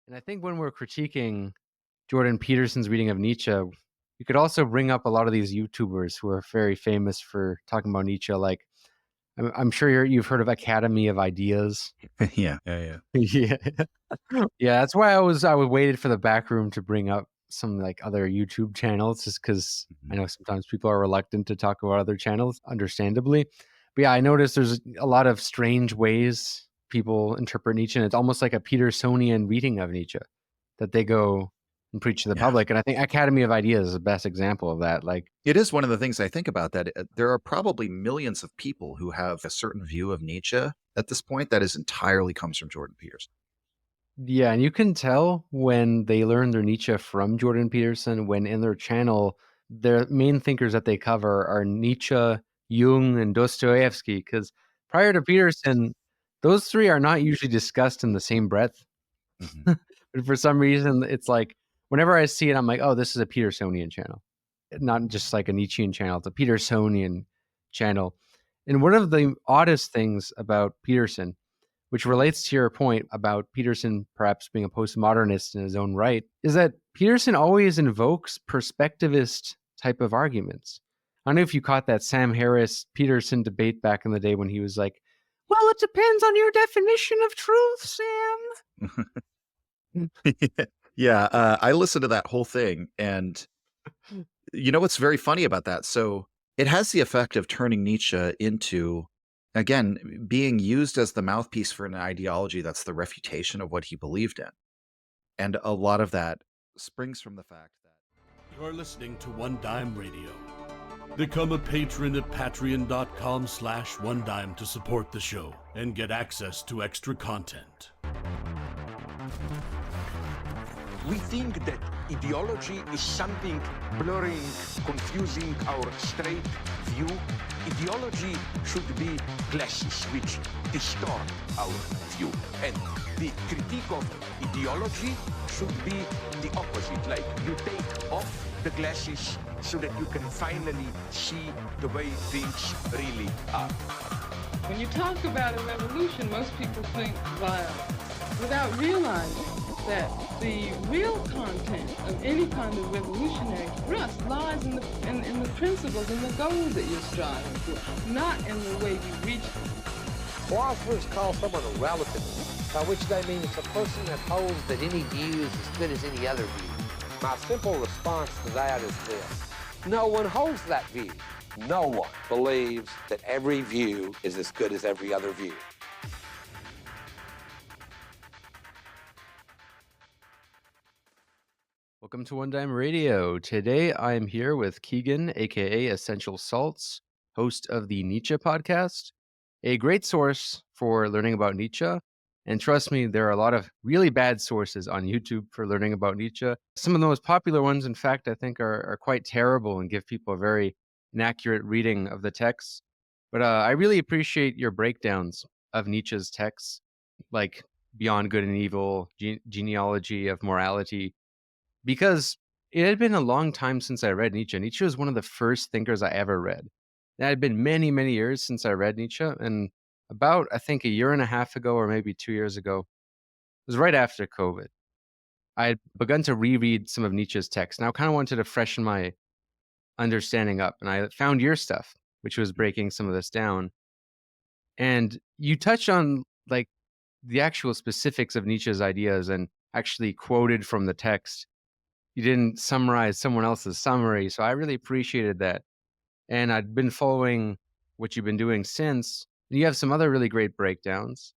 And I think when we're critiquing Jordan Peterson's reading of Nietzsche, you could also bring up a lot of these YouTubers who are very famous for talking about Nietzsche. Like, I'm sure you've heard of Academy of Ideas. Yeah, yeah. Yeah, yeah. That's why I waited for the Backroom to bring up some like other YouTube channels, just because I know sometimes people are reluctant to talk about other channels, understandably. But yeah, I noticed there's a lot of strange ways people interpret Nietzsche, and it's almost like a Petersonian reading of Nietzsche that they go and preach to the Yeah. public. And I think Academy of Ideas is the best example of that. Like, It is one of the things I think about, that there are probably millions of people who have a certain view of Nietzsche at this point that is entirely comes from Jordan Peterson. yeah, and you can tell when they learn their Nietzsche from Jordan Peterson, when in their channel, their main thinkers that they cover are Nietzsche, Jung, and Dostoevsky. Because prior to Peterson, those three are not usually discussed in the same breath. But for some reason, it's like whenever I see it, I'm like, oh, this is a Petersonian channel, not just like a Nietzschean channel. It's a Petersonian channel. And one of the oddest things about Peterson, which relates to your point about Peterson perhaps being a postmodernist in his own right, is that Peterson always invokes perspectivist type of arguments. I don't know if you caught that Sam Harris Peterson debate back in the day when he was like, well, it depends on your definition of truth, Sam. Yeah, I listened to that whole thing, and you know what's very funny about that? So it has the effect of turning Nietzsche into, again, being used as the mouthpiece for an ideology that's the refutation of what he believed in. And a lot of that springs from the fact that You're listening to One Dime Radio. Become a patron at patreon.com/onedime to support the show and get access to extra content. We think that ideology is something blurring, confusing our straight view. Ideology should be glasses which distort our view. And the critique of ideology should be the opposite. Like you take off the glasses so that you can finally see the way things really are. When you talk about a revolution, most people think violence, without realizing that the real content of any kind of revolutionary thrust lies in the principles and the goals that you're striving for, not in the way you reach them. Philosophers call someone a relativist, by which they mean it's a person that holds that any view is as good as any other view. My simple response to that is this: no one holds that view. No one believes that every view is as good as every other view. Welcome to One Dime Radio. Today I am here with Keegan, aka Essential Salts, host of the Nietzsche Podcast, a great source for learning about Nietzsche. And trust me, there are a lot of really bad sources on YouTube for learning about Nietzsche. Some of the most popular ones, in fact, I think are quite terrible and give people a very inaccurate reading of the text. But I really appreciate your breakdowns of Nietzsche's texts, like Beyond Good and Evil, Genealogy of Morality, because it had been a long time since I read Nietzsche. Nietzsche was one of the first thinkers I ever read. It had been many, many years since I read Nietzsche, and about, I think, a year and a half ago or maybe 2 years ago, it was right after COVID, I had begun to reread some of Nietzsche's texts, and I kind of wanted to freshen my understanding up, and I found your stuff, which was breaking some of this down. And you touched on like the actual specifics of Nietzsche's ideas and actually quoted from the text. You didn't summarize someone else's summary, so I really appreciated that. And I'd been following what you've been doing since. You have some other really great breakdowns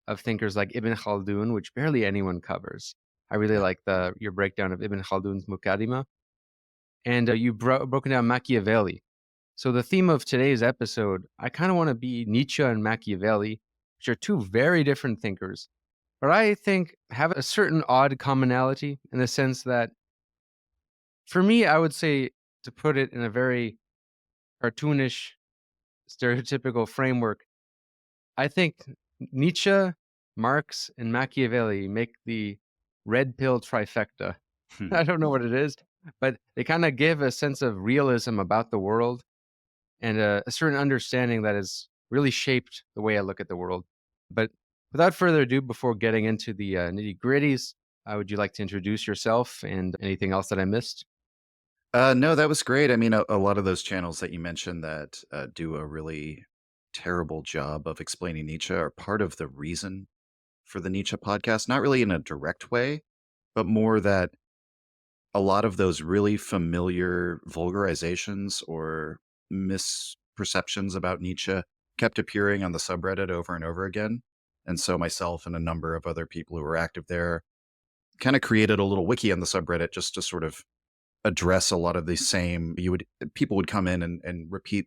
of thinkers like Ibn Khaldun, which barely anyone covers. I really like your breakdown of Ibn Khaldun's Muqaddimah. And you broken down Machiavelli. So the theme of today's episode, I kind of want to be Nietzsche and Machiavelli, which are two very different thinkers, but I think have a certain odd commonality in the sense that, for me, I would say, to put it in a very cartoonish, stereotypical framework, I think Nietzsche, Marx, and Machiavelli make the red pill trifecta. I don't know what it is, but they kind of give a sense of realism about the world and a certain understanding that has really shaped the way I look at the world. But without further ado, before getting into the nitty-gritties, Would you like to introduce yourself and anything else that I missed? No, that was great. I mean, a lot of those channels that you mentioned that do a really terrible job of explaining Nietzsche are part of the reason for the Nietzsche podcast, not really in a direct way, but more that a lot of those really familiar vulgarizations or misperceptions about Nietzsche kept appearing on the subreddit over and over again. And so myself and a number of other people who were active there kind of created a little wiki on the subreddit just to sort of address a lot of the same people would come in and repeat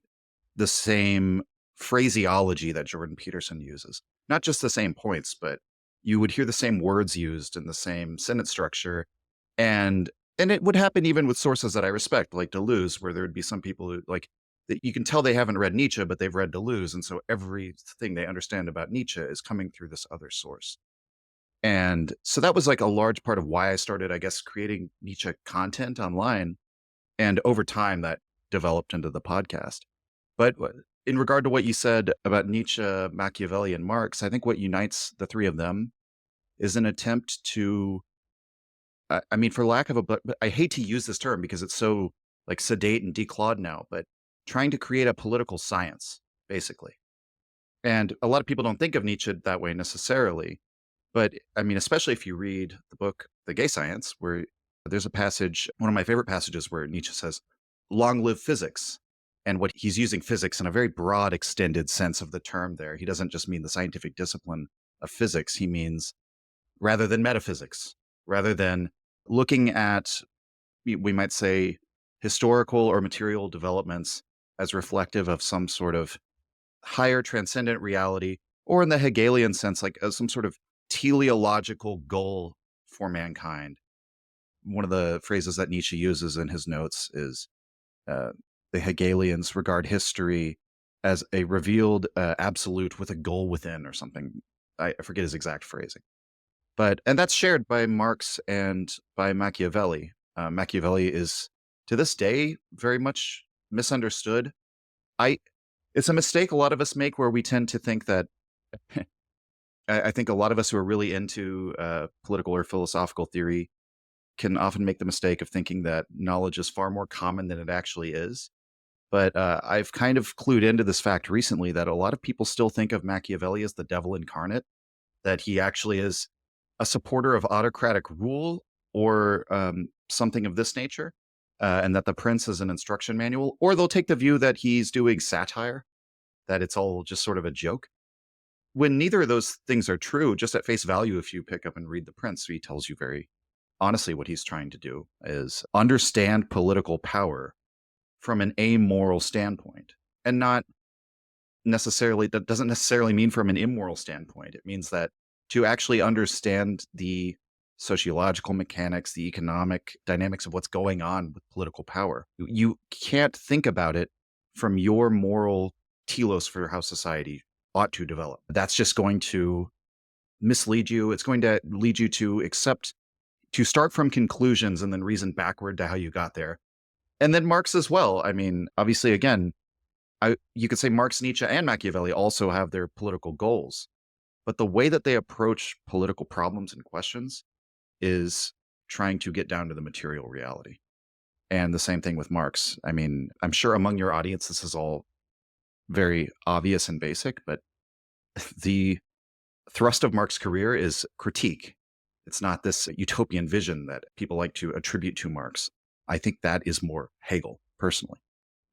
the same phraseology that Jordan Peterson uses. Not just the same points, but you would hear the same words used in the same sentence structure. And it would happen even with sources that I respect, like Deleuze, where there would be some people who like that you can tell they haven't read Nietzsche, but they've read Deleuze. And so everything they understand about Nietzsche is coming through this other source. And so that was like a large part of why I started, I guess, creating Nietzsche content online. And over time, that developed into the podcast. But in regard to what you said about Nietzsche, Machiavelli, and Marx, I think what unites the three of them is an attempt to, I mean, for lack of but I hate to use this term because it's so like sedate and declawed now, but trying to create a political science, basically. And a lot of people don't think of Nietzsche that way necessarily. But I mean, especially if you read the book, The Gay Science, where there's a passage, one of my favorite passages where Nietzsche says, "Long live physics." And what he's using physics in a very broad, extended sense of the term there. He doesn't just mean the scientific discipline of physics. He means rather than metaphysics, rather than looking at, we might say, historical or material developments as reflective of some sort of higher transcendent reality, or in the Hegelian sense, like as some sort of teleological goal for mankind. One of the phrases that Nietzsche uses in his notes is the Hegelians regard history as a revealed absolute with a goal within, or something. I forget his exact phrasing. And that's shared by Marx and by Machiavelli. Machiavelli is, to this day, very much misunderstood. It's a mistake a lot of us make where we tend to think that I think a lot of us who are really into political or philosophical theory can often make the mistake of thinking that knowledge is far more common than it actually is. But I've kind of clued into this fact recently that a lot of people still think of Machiavelli as the devil incarnate, that he actually is a supporter of autocratic rule or something of this nature, and that the prince is an instruction manual, or they'll take the view that he's doing satire, that it's all just sort of a joke. When neither of those things are true, just at face value, if you pick up and read The Prince, he tells you very honestly what he's trying to do is understand political power from an amoral standpoint, and not necessarily, that doesn't necessarily mean from an immoral standpoint. It means that to actually understand the sociological mechanics, the economic dynamics of what's going on with political power, you can't think about it from your moral telos for how society ought to develop. That's just going to mislead you. It's going to lead you to start from conclusions and then reason backward to how you got there. And then Marx as well. I mean, obviously, again, you could say Marx, Nietzsche, and Machiavelli also have their political goals. But the way that they approach political problems and questions is trying to get down to the material reality. And the same thing with Marx. I mean, I'm sure among your audience, this is all very obvious and basic, but the thrust of Marx's career is critique. It's not this utopian vision that people like to attribute to Marx. I think that is more Hegel, personally.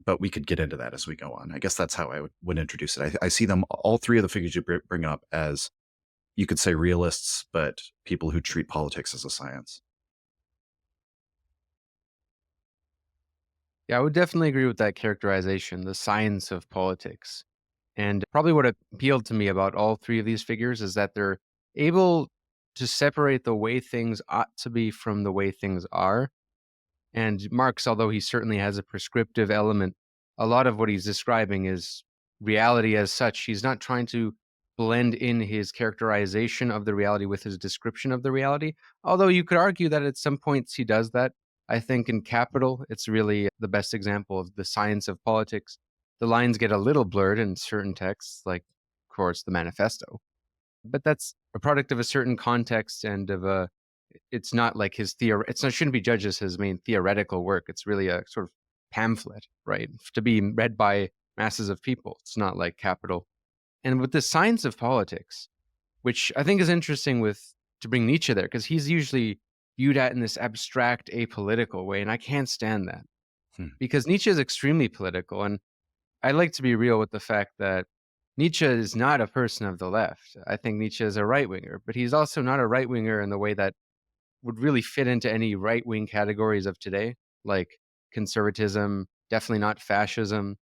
But we could get into that as we go on. I guess that's how I would introduce it. I see them, all three of the figures you bring up, as, you could say, realists, but people who treat politics as a science. Yeah, I would definitely agree with that characterization, the science of politics. And probably what appealed to me about all three of these figures is that they're able to separate the way things ought to be from the way things are. And Marx, although he certainly has a prescriptive element, a lot of what he's describing is reality as such. He's not trying to blend in his characterization of the reality with his description of the reality, although you could argue that at some points he does that. I think in Capital, it's really the best example of the science of politics. The lines get a little blurred in certain texts, like, of course, the manifesto. But that's a product of a certain context and of a It's not like his shouldn't be judged as his main theoretical work. It's really a sort of pamphlet, right? To be read by masses of people. It's not like Capital. And with the science of politics, which I think is interesting to bring Nietzsche there, because he's usually viewed at in this abstract, apolitical way, and I can't stand that. Because Nietzsche is extremely political, and I like to be real with the fact that Nietzsche is not a person of the left. I think Nietzsche is a right-winger, but he's also not a right-winger in the way that would really fit into any right-wing categories of today, like conservatism, definitely not fascism.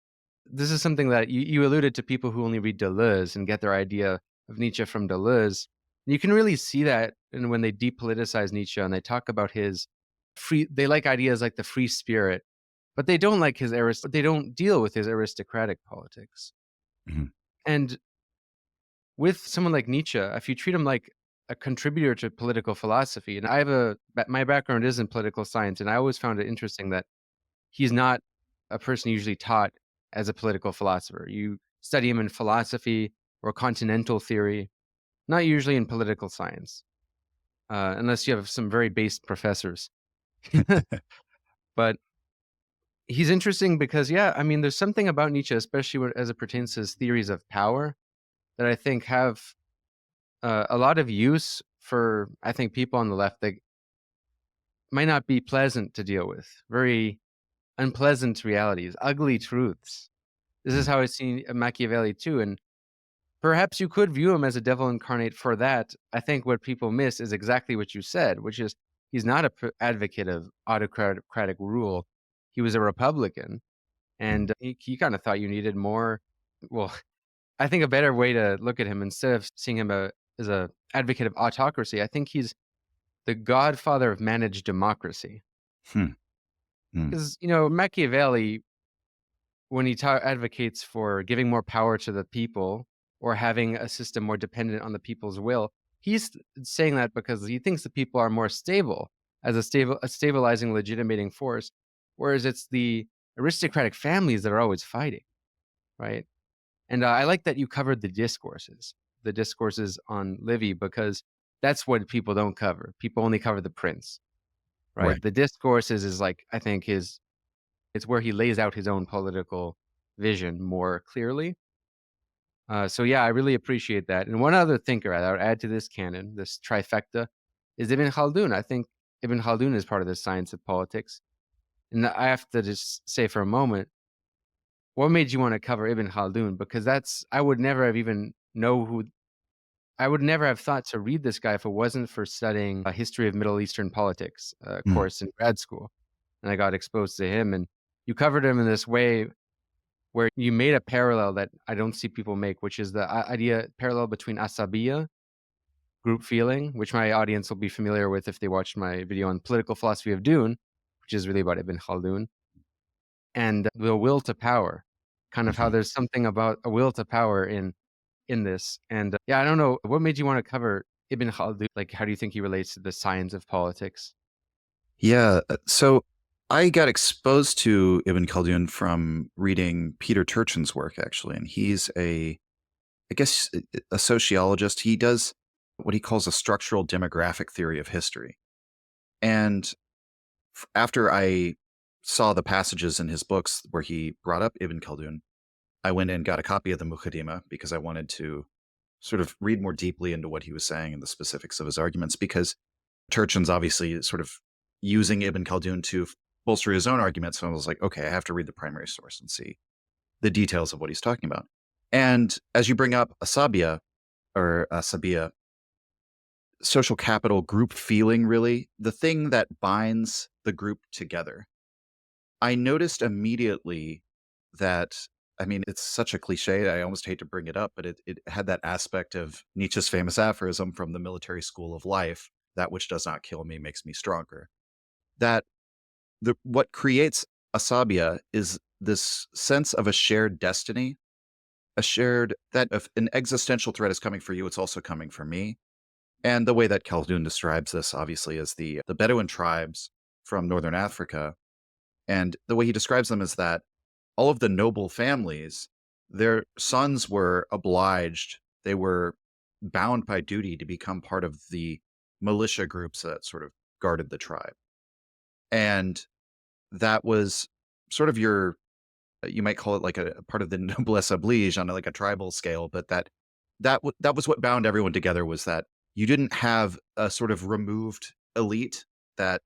This is something that you alluded to people who only read Deleuze and get their idea of Nietzsche from Deleuze. You can really see that when they depoliticize Nietzsche and they talk about his they like ideas like the free spirit, but they don't like they don't deal with his aristocratic politics. Mhm. And with someone like Nietzsche, if you treat him like a contributor to political philosophy, and my background is in political science, and I always found it interesting that he's not a person usually taught as a political philosopher. You study him in philosophy or continental theory, not usually in political science, unless you have some very based professors. But he's interesting because, yeah, I mean, there's something about Nietzsche, especially as it pertains to his theories of power, that I think have a lot of use for, I think, people on the left that might not be pleasant to deal with. Very unpleasant realities, ugly truths. This is how I see Machiavelli too. And perhaps you could view him as a devil incarnate for that. I think what people miss is exactly what you said, which is he's not an advocate of autocratic rule. He was a Republican. And he kind of thought you needed more. Well, I think a better way to look at him, instead of seeing him as a advocate of autocracy, I think he's the godfather of managed democracy. Because, Machiavelli, when he advocates for giving more power to the people or having a system more dependent on the people's will, he's saying that because he thinks the people are more stable as a stabilizing, legitimating force, whereas it's the aristocratic families that are always fighting, right? And I like that you covered the discourses on Livy, because that's what people don't cover. People only cover the prince, right? Right. The discourses is like, I think it's where he lays out his own political vision more clearly. So yeah, I really appreciate that. And one other thinker I would add to this canon, this trifecta, is Ibn Khaldun. I think Ibn Khaldun is part of the science of politics. And I have to just say for a moment, what made you want to cover Ibn Khaldun? Because I would never have thought to read this guy if it wasn't for studying a history of Middle Eastern politics course in grad school. And I got exposed to him, and you covered him in this way where you made a parallel that I don't see people make, which is the parallel between asabiya, group feeling, which my audience will be familiar with if they watched my video on political philosophy of Dune, which is really about Ibn Khaldun, and the will to power, kind of how there's something about a will to power in this. And yeah, I don't know, what made you want to cover Ibn Khaldun? Like, how do you think he relates to the science of politics? Yeah. So I got exposed to Ibn Khaldun from reading Peter Turchin's work, actually. And he's I guess, a sociologist. He does what he calls a structural demographic theory of history. And after I saw the passages in his books where he brought up Ibn Khaldun, I went and got a copy of the Muqaddimah because I wanted to sort of read more deeply into what he was saying and the specifics of his arguments, because Turchin's obviously sort of using Ibn Khaldun to bolster his own arguments. So I was like, okay, I have to read the primary source and see the details of what he's talking about. And as you bring up asabiya, social capital, group feeling, really, the thing that binds the group together, I noticed immediately that, I mean, it's such a cliche, I almost hate to bring it up, but it had that aspect of Nietzsche's famous aphorism from the military school of life, that which does not kill me makes me stronger. That what creates asabiya is this sense of a shared destiny, that if an existential threat is coming for you, it's also coming for me. And the way that Khaldun describes this, obviously, is the Bedouin tribes from northern Africa. And the way he describes them is that all of the noble families, their sons were obliged, they were bound by duty to become part of the militia groups that sort of guarded the tribe. And that was sort of you might call it like a part of the noblesse oblige on like a tribal scale, but that was what bound everyone together, was that you didn't have a sort of removed elite that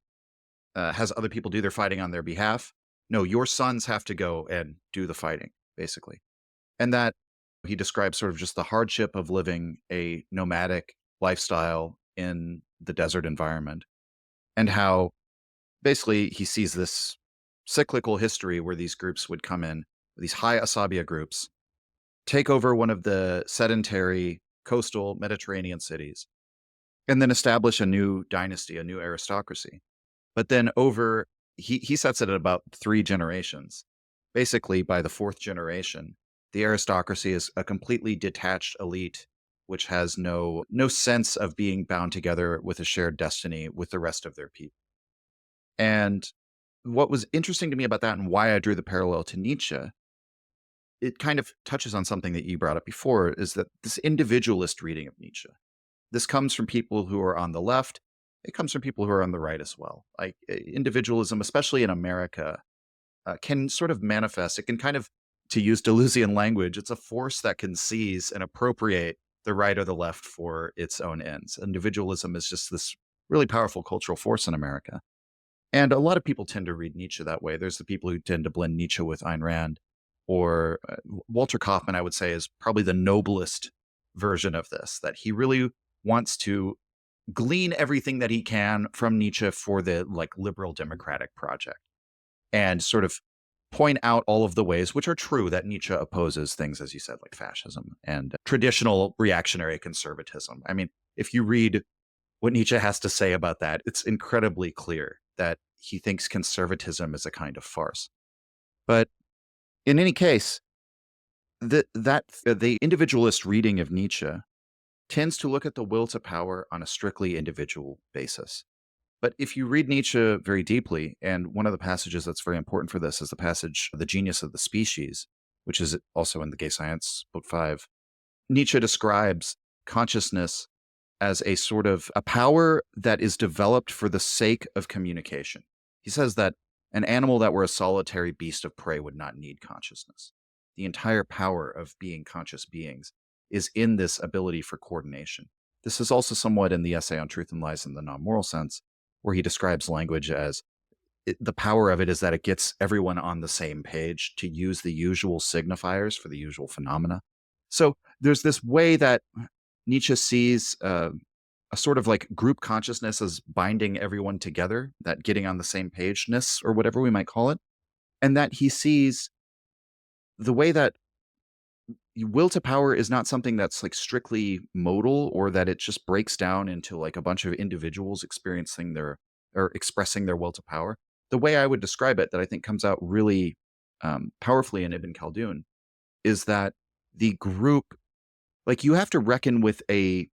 has other people do their fighting on their behalf. No, your sons have to go and do the fighting, basically. And that he describes sort of just the hardship of living a nomadic lifestyle in the desert environment, and how basically he sees this cyclical history where these groups would come in, these high Asabia groups, take over one of the sedentary coastal Mediterranean cities, and then establish a new dynasty, a new aristocracy. But then he sets it at about 3 generations. Basically, by the 4th generation, the aristocracy is a completely detached elite, which has no sense of being bound together with a shared destiny with the rest of their people. And what was interesting to me about that, and why I drew the parallel to Nietzsche, it kind of touches on something that you brought up before, is that this individualist reading of Nietzsche. This comes from people who are on the left. It comes from people who are on the right as well. Like individualism, especially in America, can sort of manifest. It can kind of, to use Deleuzian language, it's a force that can seize and appropriate the right or the left for its own ends. Individualism is just this really powerful cultural force in America. And a lot of people tend to read Nietzsche that way. There's the people who tend to blend Nietzsche with Ayn Rand, or Walter Kaufmann, I would say, is probably the noblest version of this, that he really wants to glean everything that he can from Nietzsche for the like liberal democratic project, and sort of point out all of the ways, which are true, that Nietzsche opposes things, as you said, like fascism and traditional reactionary conservatism. I mean, if you read what Nietzsche has to say about that, it's incredibly clear that he thinks conservatism is a kind of farce. But in any case, the individualist reading of Nietzsche tends to look at the will to power on a strictly individual basis. But if you read Nietzsche very deeply, and one of the passages that's very important for this is the passage, The Genius of the Species, which is also in the Gay Science, Book 5, Nietzsche describes consciousness as a sort of a power that is developed for the sake of communication. He says that an animal that were a solitary beast of prey would not need consciousness. The entire power of being conscious beings is in this ability for coordination. This is also somewhat in the essay on Truth and Lies in the Non-Moral Sense, where he describes language as the power of it is that it gets everyone on the same page to use the usual signifiers for the usual phenomena. So there's this way that Nietzsche sees a sort of like group consciousness as binding everyone together, that getting on the same pageness, or whatever we might call it, and that he sees the way that will to power is not something that's like strictly modal, or that it just breaks down into like a bunch of individuals experiencing expressing their will to power. The way I would describe it, that I think comes out really powerfully in Ibn Khaldun, is that the group, like, you have to reckon with the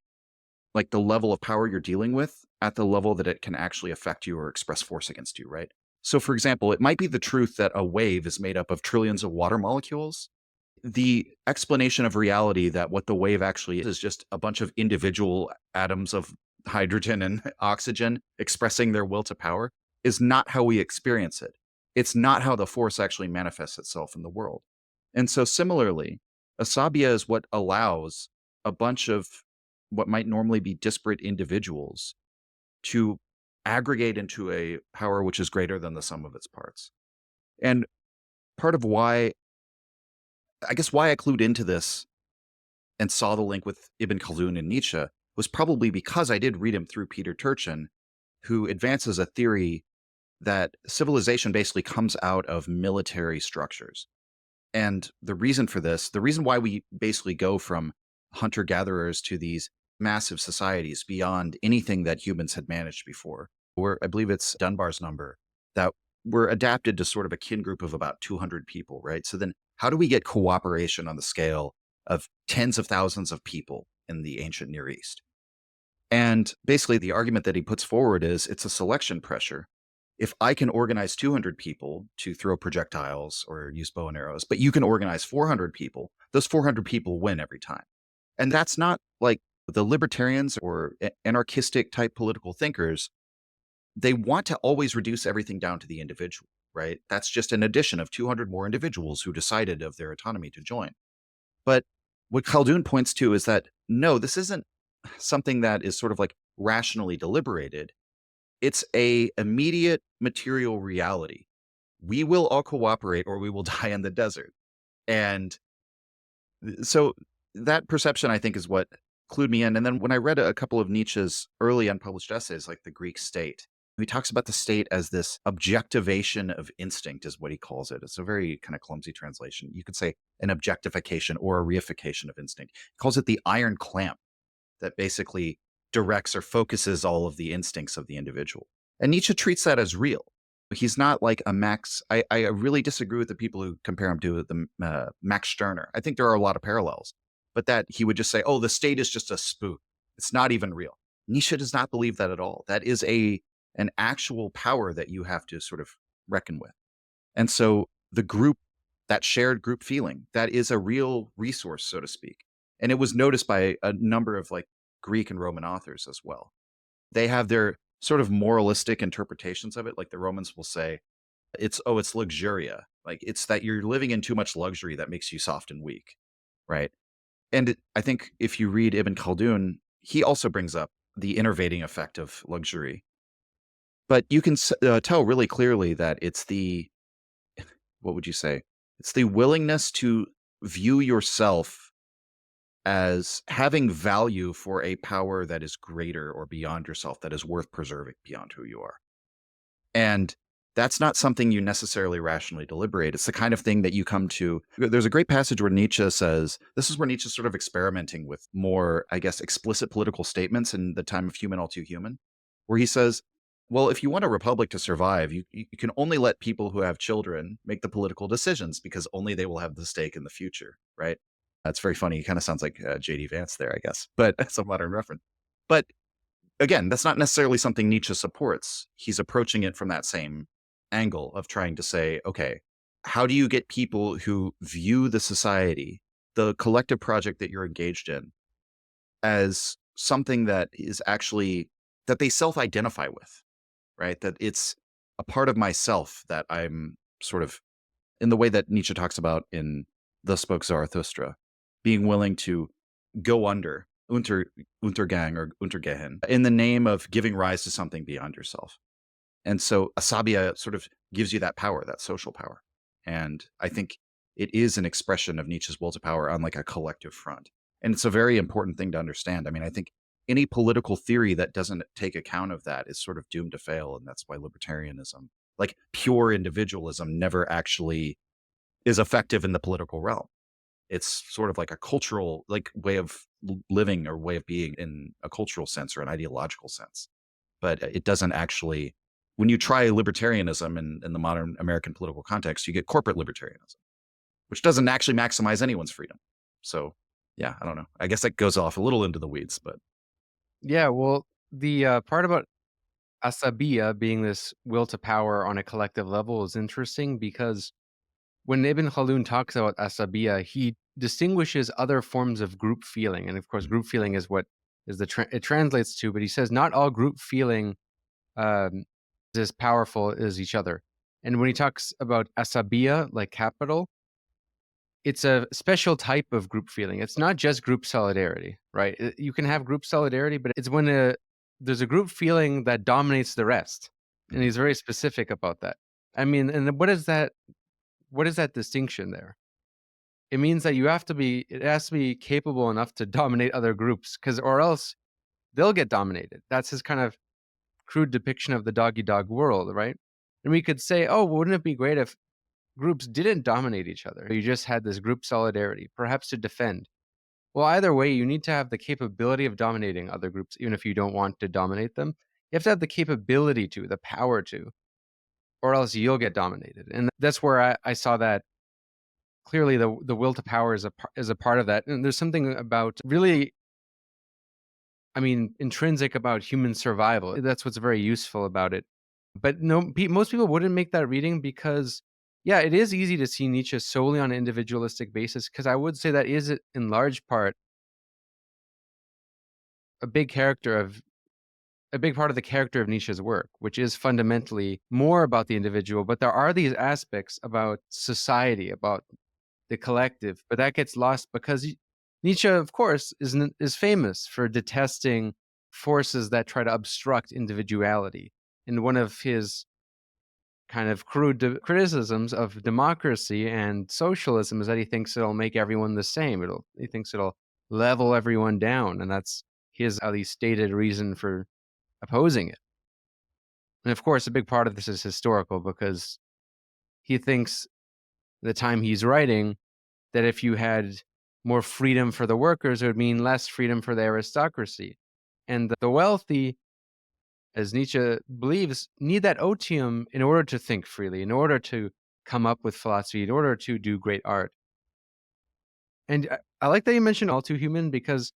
level of power you're dealing with at the level that it can actually affect you or express force against you, right? So, for example, it might be the truth that a wave is made up of trillions of water molecules. The explanation of reality that what the wave actually is just a bunch of individual atoms of hydrogen and oxygen expressing their will to power is not how we experience it. It's not how the force actually manifests itself in the world. And so similarly, Asabia is what allows a bunch of what might normally be disparate individuals to aggregate into a power which is greater than the sum of its parts. And part of why I clued into this and saw the link with Ibn Khaldun and Nietzsche was probably because I did read him through Peter Turchin, who advances a theory that civilization basically comes out of military structures. And the reason for this, the reason why we basically go from hunter-gatherers to these massive societies beyond anything that humans had managed before, where I believe it's Dunbar's number, that we're adapted to sort of a kin group of about 200 people, right? So then how do we get cooperation on the scale of tens of thousands of people in the ancient Near East? And basically the argument that he puts forward is it's a selection pressure. If I can organize 200 people to throw projectiles or use bow and arrows, but you can organize 400 people, those 400 people win every time. And that's not like The libertarians or anarchistic type political thinkers, they want to always reduce everything down to the individual, right? That's just an addition of 200 more individuals who decided of their autonomy to join. But what Khaldun points to is that, no, this isn't something that is sort of like rationally deliberated. It's a immediate material reality. We will all cooperate or we will die in the desert. And so that perception, I think, is what clued me in. And then when I read a couple of Nietzsche's early unpublished essays, like The Greek State, he talks about the state as this objectivation of instinct, is what he calls it. It's a very kind of clumsy translation. You could say an objectification or a reification of instinct. He calls it the iron clamp that basically directs or focuses all of the instincts of the individual. And Nietzsche treats that as real. He's not like a Max. I really disagree with the people who compare him to the Max Stirner. I think there are a lot of parallels, but that he would just say, oh, the state is just a spook. It's not even real. Nietzsche does not believe that at all. That is an actual power that you have to sort of reckon with. And so the group, that shared group feeling, that is a real resource, so to speak. And it was noticed by a number of like Greek and Roman authors as well. They have their sort of moralistic interpretations of it. Like the Romans will say, it's luxuria. Like it's that you're living in too much luxury that makes you soft and weak, right? And I think if you read Ibn Khaldun, he also brings up the enervating effect of luxury. But you can tell really clearly that it's what would you say? It's the willingness to view yourself as having value for a power that is greater or beyond yourself, that is worth preserving beyond who you are. And that's not something you necessarily rationally deliberate. It's the kind of thing that you come to. There's a great passage where Nietzsche says, this is where Nietzsche's sort of experimenting with more, I guess, explicit political statements in The Time of Human All Too Human, where he says, well, if you want a republic to survive, you can only let people who have children make the political decisions because only they will have the stake in the future, right? That's very funny. It kind of sounds like J.D. Vance there, I guess, but it's a modern reference. But again, that's not necessarily something Nietzsche supports. He's approaching it from that same angle of trying to say, okay, how do you get people who view the society, the collective project that you're engaged in, as something that is actually, that they self-identify with, right? That it's a part of myself that I'm sort of, in the way that Nietzsche talks about in Thus Spoke Zarathustra, being willing to go under, Untergang or Untergehen, in the name of giving rise to something beyond yourself. And so Asabiya sort of gives you that power, that social power. And I think it is an expression of Nietzsche's will to power on like a collective front. And it's a very important thing to understand. I mean, I think any political theory that doesn't take account of that is sort of doomed to fail. And that's why libertarianism, like pure individualism, never actually is effective in the political realm. It's sort of like a cultural like way of living or way of being in a cultural sense or an ideological sense. But it doesn't actually, when you try libertarianism in the modern American political context, you get corporate libertarianism, which doesn't actually maximize anyone's freedom. So yeah, I don't know. I guess that goes off a little into the weeds, but. Yeah, well, the part about asabiya being this will to power on a collective level is interesting because when Ibn Khaldun talks about asabiya, he distinguishes other forms of group feeling. And of course, group feeling is what is it translates to, but he says not all group feeling is as powerful as each other. And when he talks about asabiya, like capital, it's a special type of group feeling. It's not just group solidarity, right? You can have group solidarity, but it's when there's a group feeling that dominates the rest. And he's very specific about that. I mean, and what is that distinction there? It means that it has to be capable enough to dominate other groups, or else they'll get dominated. That's his kind of crude depiction of the dog-eat-dog world, right? And we could say, oh, wouldn't it be great if groups didn't dominate each other? You just had this group solidarity, perhaps to defend. Well, either way, you need to have the capability of dominating other groups, even if you don't want to dominate them. You have to have the capability to, the power to, or else you'll get dominated. And that's where I saw that clearly the will to power is a part of that. And there's something about really, I mean, intrinsic about human survival. That's what's very useful about it. But no, most people wouldn't make that reading because, yeah, it is easy to see Nietzsche solely on an individualistic basis, because I would say that is in large part a big part of the character of Nietzsche's work, which is fundamentally more about the individual, but there are these aspects about society, about the collective, but that gets lost because Nietzsche, of course, is famous for detesting forces that try to obstruct individuality. And one of his kind of crude criticisms of democracy and socialism is that he thinks it'll make everyone the same. He thinks it'll level everyone down, and that's his at least stated reason for opposing it. And of course, a big part of this is historical because he thinks the time he's writing that if you had more freedom for the workers, it would mean less freedom for the aristocracy. And the wealthy, as Nietzsche believes, need that otium in order to think freely, in order to come up with philosophy, in order to do great art. And I like that you mentioned All Too Human, because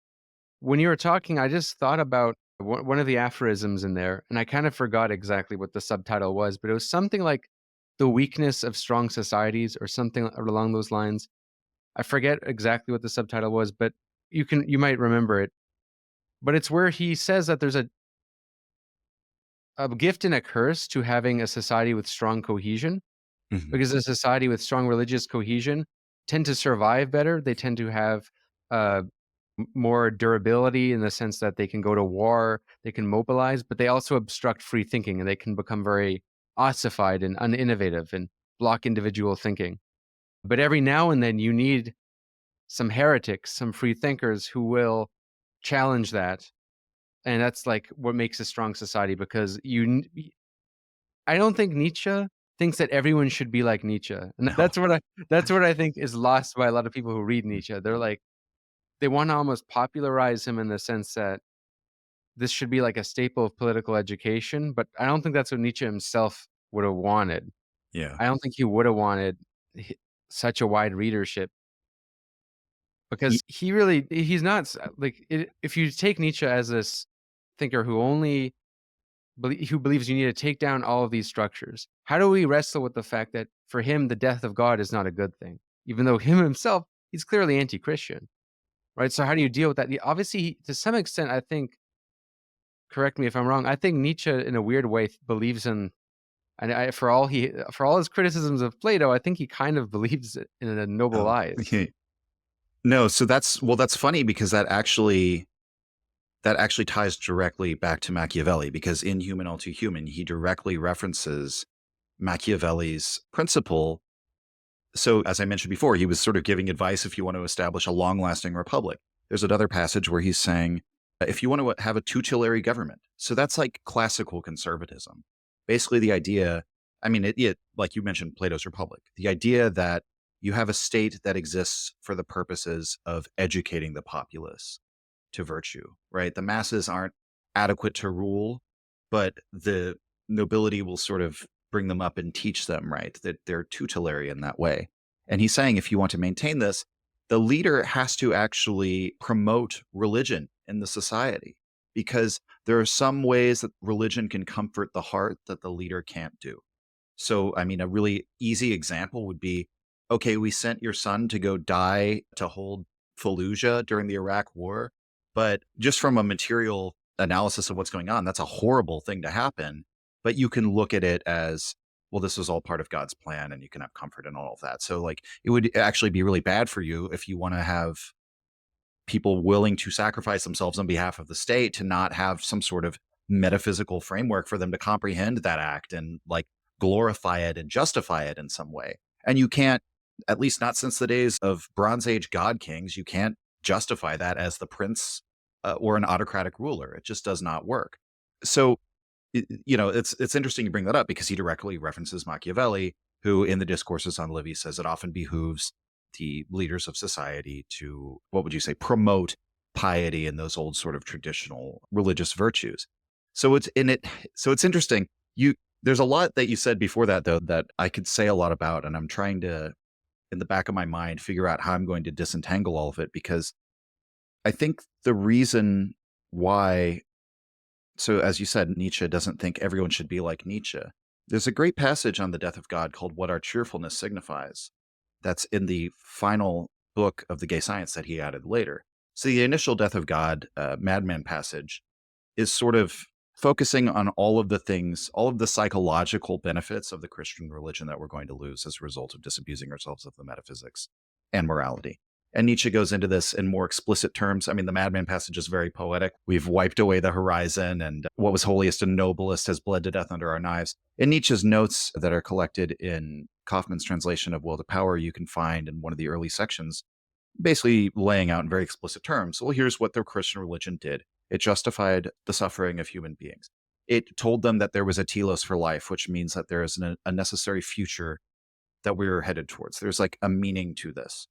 when you were talking, I just thought about one of the aphorisms in there, and I kind of forgot exactly what the subtitle was, but it was something like the weakness of strong societies or something along those lines. I forget exactly what the subtitle was, but you might remember it. But it's where he says that there's a gift and a curse to having a society with strong cohesion, because a society with strong religious cohesion tend to survive better. They tend to have more durability in the sense that they can go to war, they can mobilize, but they also obstruct free thinking, and they can become very ossified and uninnovative and block individual thinking. But every now and then you need some heretics, some free thinkers who will challenge that. And that's like what makes a strong society, because I don't think Nietzsche thinks that everyone should be like Nietzsche. And that's what I think is lost by a lot of people who read Nietzsche. They're like, they want to almost popularize him in the sense that this should be like a staple of political education, but I don't think that's what Nietzsche himself would have wanted. Yeah. I don't think he would have wanted such a wide readership, because he's not like if you take Nietzsche as this thinker who only who believes you need to take down all of these structures, how do we wrestle with the fact that for him the death of God is not a good thing, even though him himself, he's clearly anti-Christian, right? So how do you deal with that? Obviously, to some extent, I think, correct me if I'm wrong, I think Nietzsche in a weird way believes in, and for all his criticisms of Plato, I think he kind of believes in a noble lies. No, so that's funny, because that actually ties directly back to Machiavelli, because in Human All Too Human, he directly references Machiavelli's principle. So as I mentioned before, he was sort of giving advice if you want to establish a long-lasting republic. There's another passage where he's saying, if you want to have a tutelary government. So that's like classical conservatism. Basically the idea, I mean, it like you mentioned, Plato's Republic, the idea that you have a state that exists for the purposes of educating the populace to virtue, right? The masses aren't adequate to rule, but the nobility will sort of bring them up and teach them, right? That they're tutelary in that way. And he's saying, if you want to maintain this, the leader has to actually promote religion in the society, because there are some ways that religion can comfort the heart that the leader can't do. So, I mean, a really easy example would be, okay, we sent your son to go die to hold Fallujah during the Iraq War, but just from a material analysis of what's going on, that's a horrible thing to happen. But you can look at it as, well, this was all part of God's plan, and you can have comfort in all of that. So like, it would actually be really bad for you if you want to have people willing to sacrifice themselves on behalf of the state to not have some sort of metaphysical framework for them to comprehend that act and like glorify it and justify it in some way. And you can't, at least not since the days of Bronze Age God kings, you can't justify that as the prince or an autocratic ruler. It just does not work. So, it's interesting you bring that up, because he directly references Machiavelli, who in the Discourses on Livy says it often behooves the leaders of society to, what would you say, promote piety and those old sort of traditional religious virtues. So it's interesting. There's a lot that you said before that, though, that I could say a lot about, and I'm trying to, in the back of my mind, figure out how I'm going to disentangle all of it, because I think the reason why, so as you said, Nietzsche doesn't think everyone should be like Nietzsche. There's a great passage on the death of God called What Our Cheerfulness Signifies. That's in the final book of the Gay Science that he added later. So the initial death of God, madman passage, is sort of focusing on all of the things, all of the psychological benefits of the Christian religion that we're going to lose as a result of disabusing ourselves of the metaphysics and morality. And Nietzsche goes into this in more explicit terms. I mean, the madman passage is very poetic. We've wiped away the horizon, and what was holiest and noblest has bled to death under our knives. In Nietzsche's notes that are collected in Kaufman's translation of Will to Power, you can find in one of the early sections, basically laying out in very explicit terms, well, here's what the Christian religion did. It justified the suffering of human beings. It told them that there was a telos for life, which means that there is a necessary future that we're headed towards. There's like a meaning to this.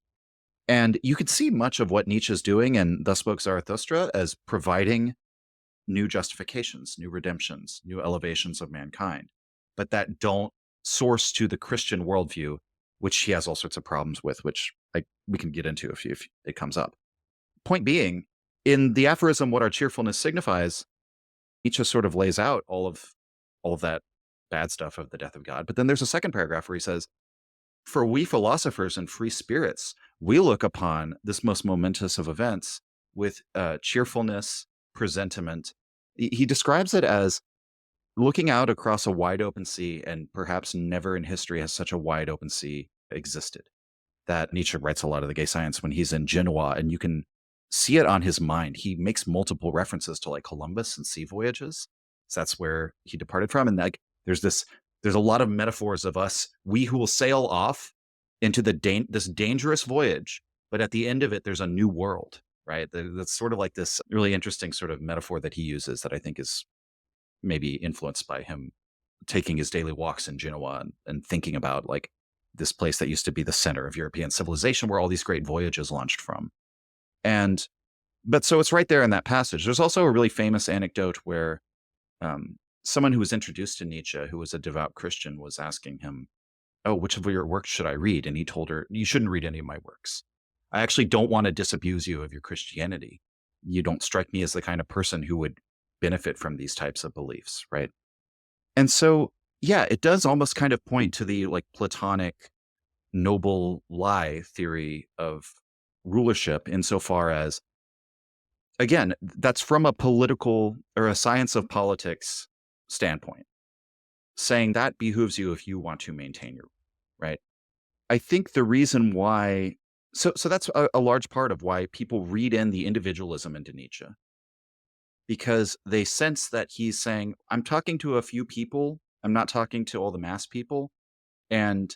And you could see much of what Nietzsche's doing in Thus Spoke Zarathustra as providing new justifications, new redemptions, new elevations of mankind, but that don't source to the Christian worldview, which he has all sorts of problems with, which we can get into if it comes up. Point being, in the aphorism, What Our Cheerfulness Signifies, Nietzsche sort of lays out all of that bad stuff of the death of God. But then there's a second paragraph where he says, for we philosophers and free spirits, we look upon this most momentous of events with cheerfulness, presentiment. He describes it as looking out across a wide open sea, and perhaps never in history has such a wide open sea existed. That Nietzsche writes a lot of the gay science when he's in Genoa, and you can see it on his mind. He makes multiple references to like Columbus and sea voyages. So that's where he departed from. And like there's a lot of metaphors of us, we who will sail off into this dangerous voyage, but at the end of it, there's a new world, right? That's sort of like this really interesting sort of metaphor that he uses that I think is maybe influenced by him taking his daily walks in Genoa and thinking about like this place that used to be the center of European civilization where all these great voyages launched from. But so it's right there in that passage. There's also a really famous anecdote where someone who was introduced to Nietzsche, who was a devout Christian, was asking him, oh, which of your works should I read? And he told her, you shouldn't read any of my works. I actually don't want to disabuse you of your Christianity. You don't strike me as the kind of person who would benefit from these types of beliefs, right? And so, yeah, it does almost kind of point to the like Platonic noble lie theory of rulership insofar as, again, that's from a political or a science of politics standpoint, saying that behooves you if you want to maintain your, right? I think the reason why, so that's a large part of why people read in the individualism into Nietzsche, because they sense that he's saying, I'm talking to a few people, I'm not talking to all the mass people, and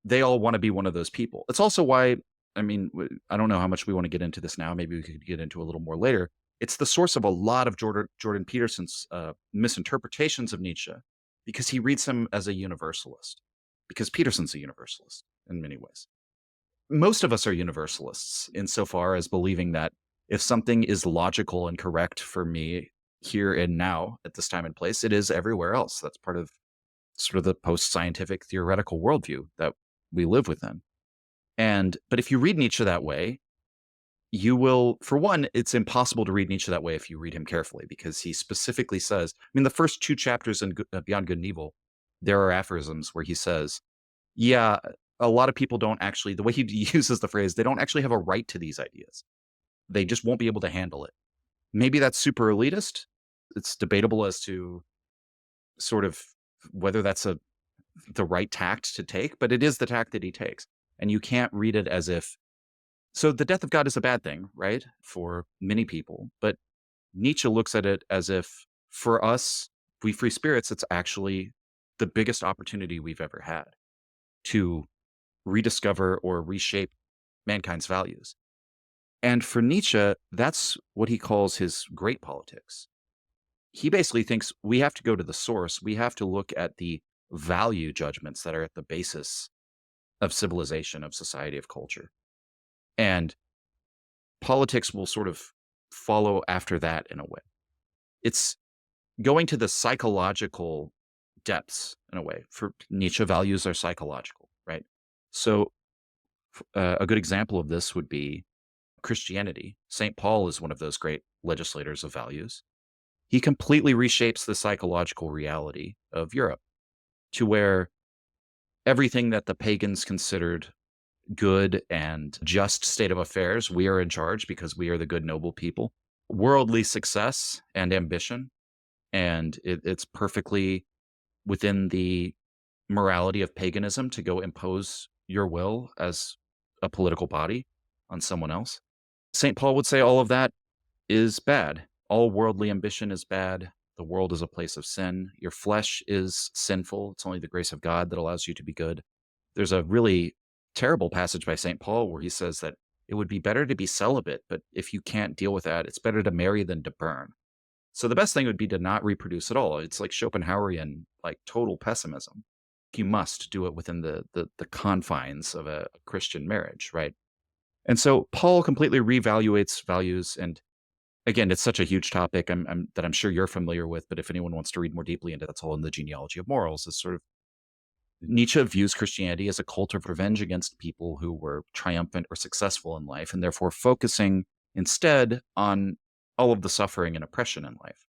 they all want to be one of those people. It's also why, I mean, I don't know how much we want to get into this now. Maybe we could get into a little more later. It's the source of a lot of Jordan Peterson's misinterpretations of Nietzsche, because he reads him as a universalist, because Peterson's a universalist in many ways. Most of us are universalists insofar as believing that if something is logical and correct for me here and now at this time and place, it is everywhere else. That's part of sort of the post-scientific theoretical worldview that we live within. But if you read Nietzsche that way, you will, for one, it's impossible to read Nietzsche that way if you read him carefully, because he specifically says, I mean, the first two chapters in Beyond Good and Evil, there are aphorisms where he says, yeah, a lot of people don't actually, the way he uses the phrase, they don't actually have a right to these ideas. They just won't be able to handle it. Maybe that's super elitist. It's debatable as to sort of whether that's the right tact to take, but it is the tact that he takes. And you can't read it as if, so the death of God is a bad thing, right? For many people, but Nietzsche looks at it as if for us, we free spirits, it's actually the biggest opportunity we've ever had to rediscover or reshape mankind's values. And for Nietzsche, that's what he calls his great politics. He basically thinks we have to go to the source. We have to look at the value judgments that are at the basis of civilization, of society, of culture. And politics will sort of follow after that in a way. It's going to the psychological depths in a way. For Nietzsche, values are psychological, right? So a good example of this would be Christianity. St. Paul is one of those great legislators of values. He completely reshapes the psychological reality of Europe to where everything that the pagans considered good and just state of affairs. We are in charge because we are the good, noble people. Worldly success and ambition. And it's perfectly within the morality of paganism to go impose your will as a political body on someone else. St. Paul would say all of that is bad. All worldly ambition is bad. The world is a place of sin. Your flesh is sinful. It's only the grace of God that allows you to be good. There's a really terrible passage by St. Paul where he says that it would be better to be celibate, but if you can't deal with that, it's better to marry than to burn. So the best thing would be to not reproduce at all. It's like Schopenhauerian, like total pessimism. You must do it within the confines of a Christian marriage, right? And so Paul completely reevaluates values. And again, it's such a huge topic that I'm sure you're familiar with. But if anyone wants to read more deeply into that's all in the Genealogy of Morals. Is sort of Nietzsche views Christianity as a cult of revenge against people who were triumphant or successful in life, and therefore focusing instead on all of the suffering and oppression in life.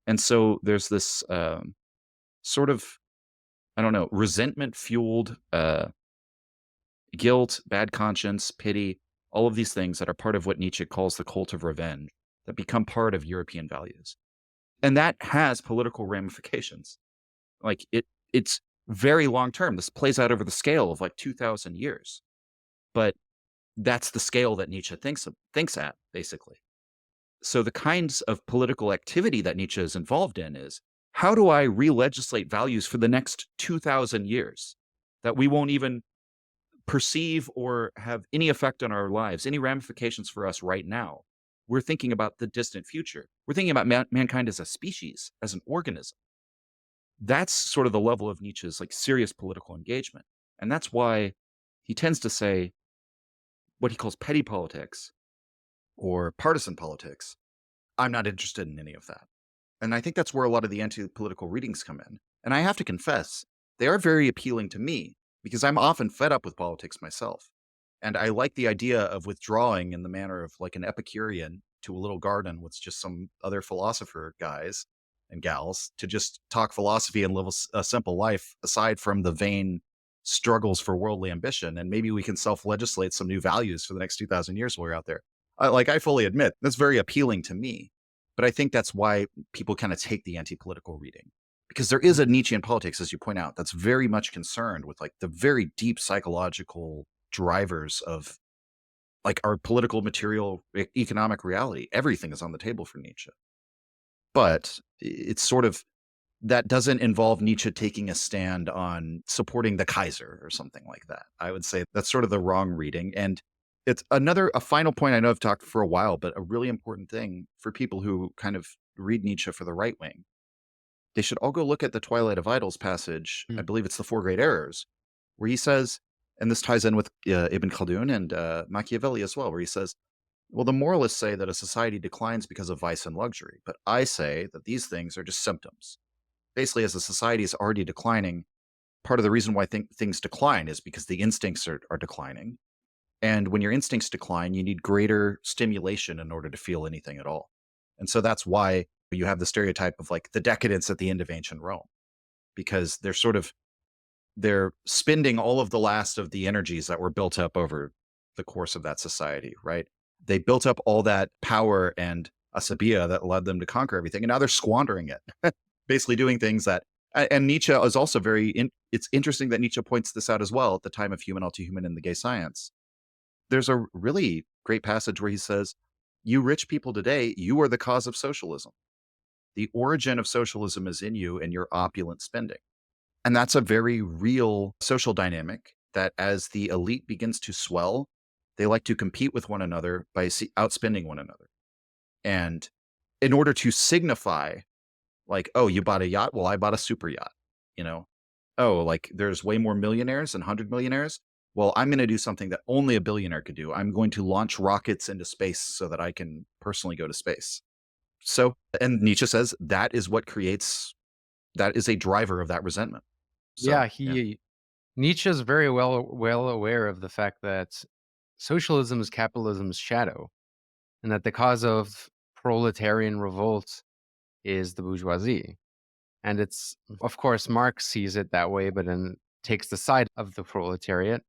And so there's this sort of, I don't know, resentment-fueled guilt, bad conscience, pity, all of these things that are part of what Nietzsche calls the cult of revenge that become part of European values. And that has political ramifications. Like it's very long-term. This plays out over the scale of like 2,000 years. But that's the scale that Nietzsche thinks at, basically. So the kinds of political activity that Nietzsche is involved in is, how do I re-legislate values for the next 2,000 years that we won't even perceive or have any effect on our lives, any ramifications for us right now? We're thinking about the distant future. We're thinking about mankind as a species, as an organism. That's sort of the level of Nietzsche's like serious political engagement. And that's why he tends to say what he calls petty politics or partisan politics. I'm not interested in any of that. And I think that's where a lot of the anti-political readings come in. And I have to confess, they are very appealing to me because I'm often fed up with politics myself. And I like the idea of withdrawing in the manner of like an Epicurean to a little garden with just some other philosopher guys and gals to just talk philosophy and live a simple life aside from the vain struggles for worldly ambition. And maybe we can self-legislate some new values for the next 2,000 years while we're out there. I fully admit that's very appealing to me. But I think that's why people kind of take the anti-political reading, because there is a Nietzschean politics, as you point out, that's very much concerned with like the very deep psychological drivers of like our political, material, economic reality. Everything is on the table for Nietzsche. But it's sort of, that doesn't involve Nietzsche taking a stand on supporting the Kaiser or something like that. I would say that's sort of the wrong reading. And it's a final point. I know I've talked for a while, but a really important thing for people who kind of read Nietzsche for the right wing. They should all go look at the Twilight of Idols passage. I believe it's the Four Great Errors, where he says, and this ties in with Ibn Khaldun and Machiavelli as well, where he says, well, the moralists say that a society declines because of vice and luxury, but I say that these things are just symptoms. Basically, as a society is already declining, part of the reason why things decline is because the instincts are declining. And when your instincts decline, you need greater stimulation in order to feel anything at all. And so that's why you have the stereotype of like the decadence at the end of ancient Rome, because they're spending all of the last of the energies that were built up over the course of that society, right? They built up all that power and asabiya that led them to conquer everything, and now they're squandering it, basically doing things that, and Nietzsche is also it's interesting that Nietzsche points this out as well at the time of Human All Too Human in the Gay Science. There's a really great passage where he says, you rich people today, you are the cause of socialism. The origin of socialism is in you and your opulent spending. And that's a very real social dynamic that as the elite begins to swell, they like to compete with one another by outspending one another. And in order to signify like, oh, you bought a yacht? Well, I bought a super yacht, you know? Oh, like there's way more millionaires than 100 millionaires? Well, I'm going to do something that only a billionaire could do. I'm going to launch rockets into space so that I can personally go to space. So, and Nietzsche says that is what creates, that is a driver of that resentment. So, Nietzsche is very well aware of the fact that socialism is capitalism's shadow, and that the cause of proletarian revolt is the bourgeoisie. And it's, of course, Marx sees it that way, but then takes the side of the proletariat.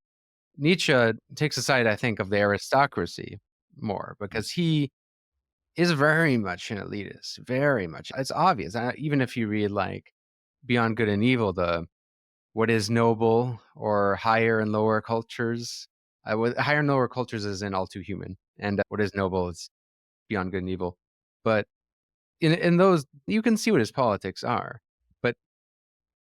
Nietzsche takes a side, I think, of the aristocracy more, because he is very much an elitist, very much. It's obvious. Even if you read like Beyond Good and Evil, the what is noble or higher and lower cultures. Higher and lower cultures is in All Too Human, and what is noble is Beyond Good and Evil. But in those, you can see what his politics are. But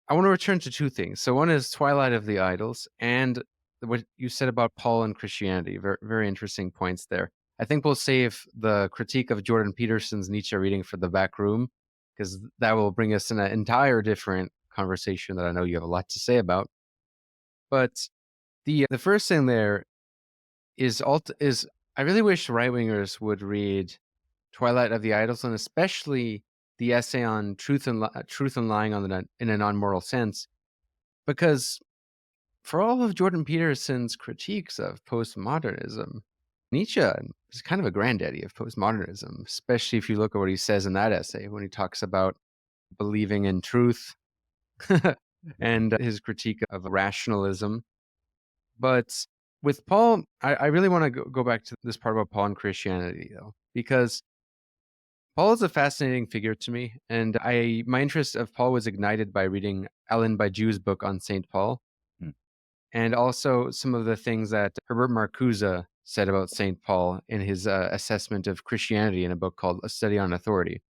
I want to return to two things. So one is Twilight of the Idols, and what you said about Paul and Christianity. Very, very interesting points there. I think we'll save the critique of Jordan Peterson's Nietzsche reading for the back room, because that will bring us in an entire different conversation that I know you have a lot to say about. But the first thing there is I really wish right wingers would read Twilight of the Idols, and especially the essay on truth and lying in a non-moral sense, because for all of Jordan Peterson's critiques of postmodernism, Nietzsche is kind of a granddaddy of postmodernism, especially if you look at what he says in that essay when he talks about believing in truth and his critique of rationalism. But with Paul, I really want to go back to this part about Paul and Christianity, though, because Paul is a fascinating figure to me, and my interest of Paul was ignited by reading Ellen Baiju's book on St. Paul, and also some of the things that Herbert Marcuse said about St. Paul in his assessment of Christianity in a book called A Study on Authority,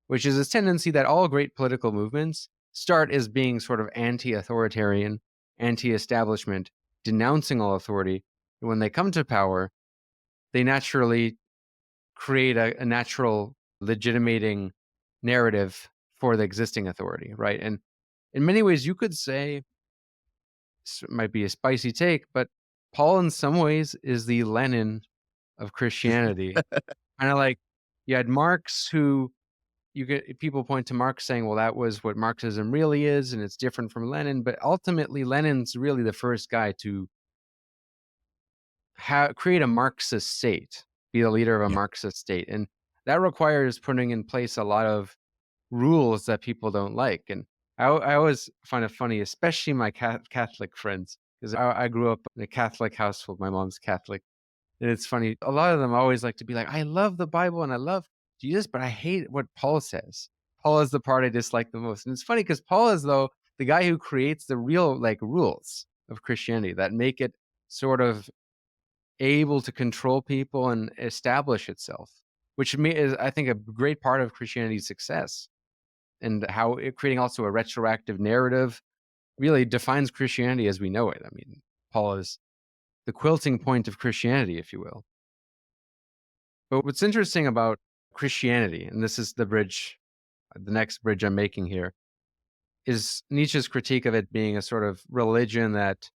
which is this tendency that all great political movements start as being sort of anti-authoritarian, anti-establishment, denouncing all authority. And when they come to power, they naturally create a natural legitimating narrative for the existing authority, right? And in many ways, you could say, this might be a spicy take, but Paul in some ways is the Lenin of Christianity. Kind of like you had Marx, who people point to Marx saying, well, that was what Marxism really is, and it's different from Lenin. But ultimately, Lenin's really the first guy to create a Marxist state, be the leader of a Marxist state. And that requires putting in place a lot of rules that people don't like. And I always find it funny, especially my Catholic friends, because I grew up in a Catholic household. My mom's Catholic. And it's funny. A lot of them always like to be like, I love the Bible and I love Jesus, but I hate what Paul says. Paul is the part I dislike the most. And it's funny because Paul is, though, the guy who creates the real rules of Christianity that make it sort of able to control people and establish itself, which is, I think, a great part of Christianity's success, and how creating also a retroactive narrative really defines Christianity as we know it. I mean, Paul is the quilting point of Christianity, if you will. But what's interesting about Christianity, and this is the next bridge I'm making here, is Nietzsche's critique of it being a sort of religion that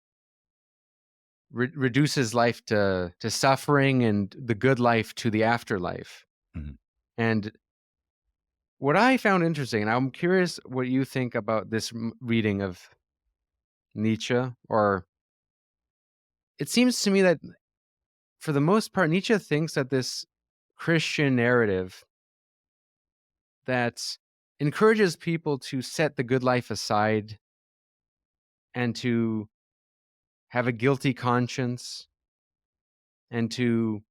reduces life to suffering and the good life to the afterlife. Mm-hmm. And what I found interesting, and I'm curious what you think about this reading of Nietzsche, or it seems to me that for the most part, Nietzsche thinks that this Christian narrative that encourages people to set the good life aside and to have a guilty conscience and to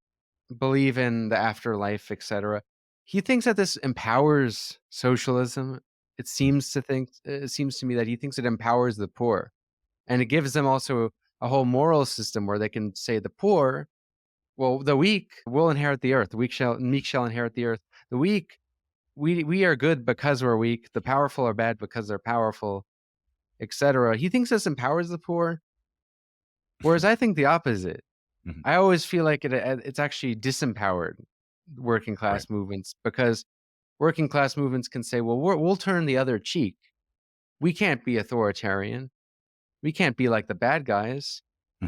believe in the afterlife, etc. He thinks that this empowers socialism. It seems to me that he thinks it empowers the poor, and it gives them also a whole moral system where they can say the poor, well, the weak will inherit the earth. The meek shall inherit the earth. The weak, we are good because we're weak. The powerful are bad because they're powerful, etc. He thinks this empowers the poor, whereas I think the opposite. Mm-hmm. I always feel like it's actually disempowered working class movements, because working class movements can say, well, we'll turn the other cheek. We can't be authoritarian. We can't be like the bad guys.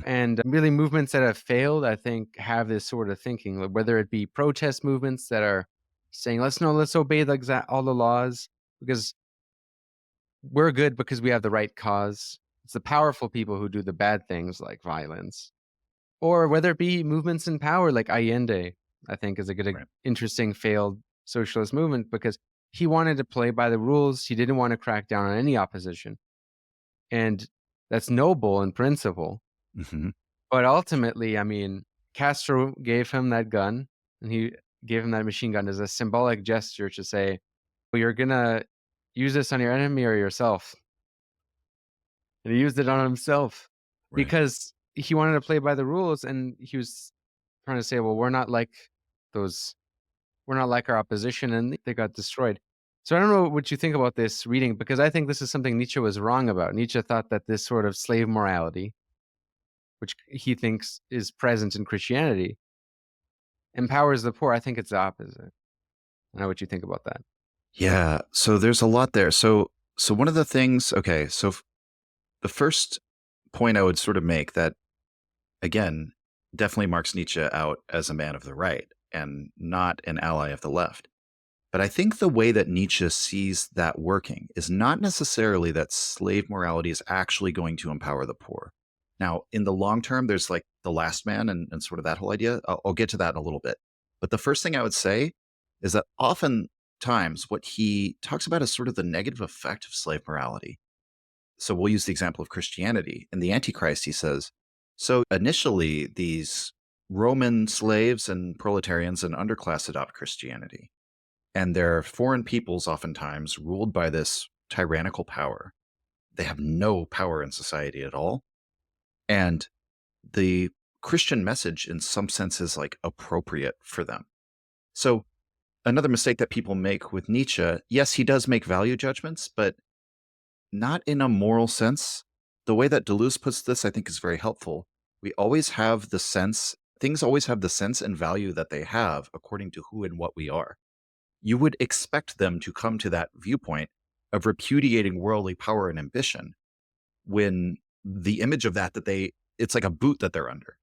And really, movements that have failed, I think, have this sort of thinking, whether it be protest movements that are saying, let's obey all the laws because we're good because we have the right cause. It's the powerful people who do the bad things like violence. Or whether it be movements in power like Allende, I think is a good, interesting failed socialist movement, because he wanted to play by the rules. He didn't want to crack down on any opposition. And that's noble in principle. Mm-hmm. But ultimately, I mean, Castro gave him that gun, and he gave him that machine gun as a symbolic gesture to say, well, you're gonna use this on your enemy or yourself. And he used it on himself Right. because he wanted to play by the rules, and he was trying to say, well, we're not like our opposition, and they got destroyed. So I don't know what you think about this reading, because I think this is something Nietzsche was wrong about. Nietzsche thought that this sort of slave morality, which he thinks is present in Christianity, empowers the poor. I think it's the opposite. I don't know what you think about that. Yeah. So there's a lot there. So one of the things, okay, so the first point I would sort of make that, again, definitely marks Nietzsche out as a man of the right and not an ally of the left. But I think the way that Nietzsche sees that working is not necessarily that slave morality is actually going to empower the poor. Now, in the long term, there's like the last man and sort of that whole idea. I'll get to that in a little bit. But the first thing I would say is that oftentimes what he talks about is sort of the negative effect of slave morality. So we'll use the example of Christianity. In the Antichrist, he says, so initially these Roman slaves and proletarians and underclass adopt Christianity. And they're foreign peoples oftentimes ruled by this tyrannical power. They have no power in society at all. And the Christian message in some sense is like appropriate for them. So another mistake that people make with Nietzsche, yes, he does make value judgments, but not in a moral sense. The way that Deleuze puts this, I think, is very helpful. We always have the sense, things always have the sense and value that they have according to who and what we are. You would expect them to come to that viewpoint of repudiating worldly power and ambition when the image of that it's like a boot that they're under.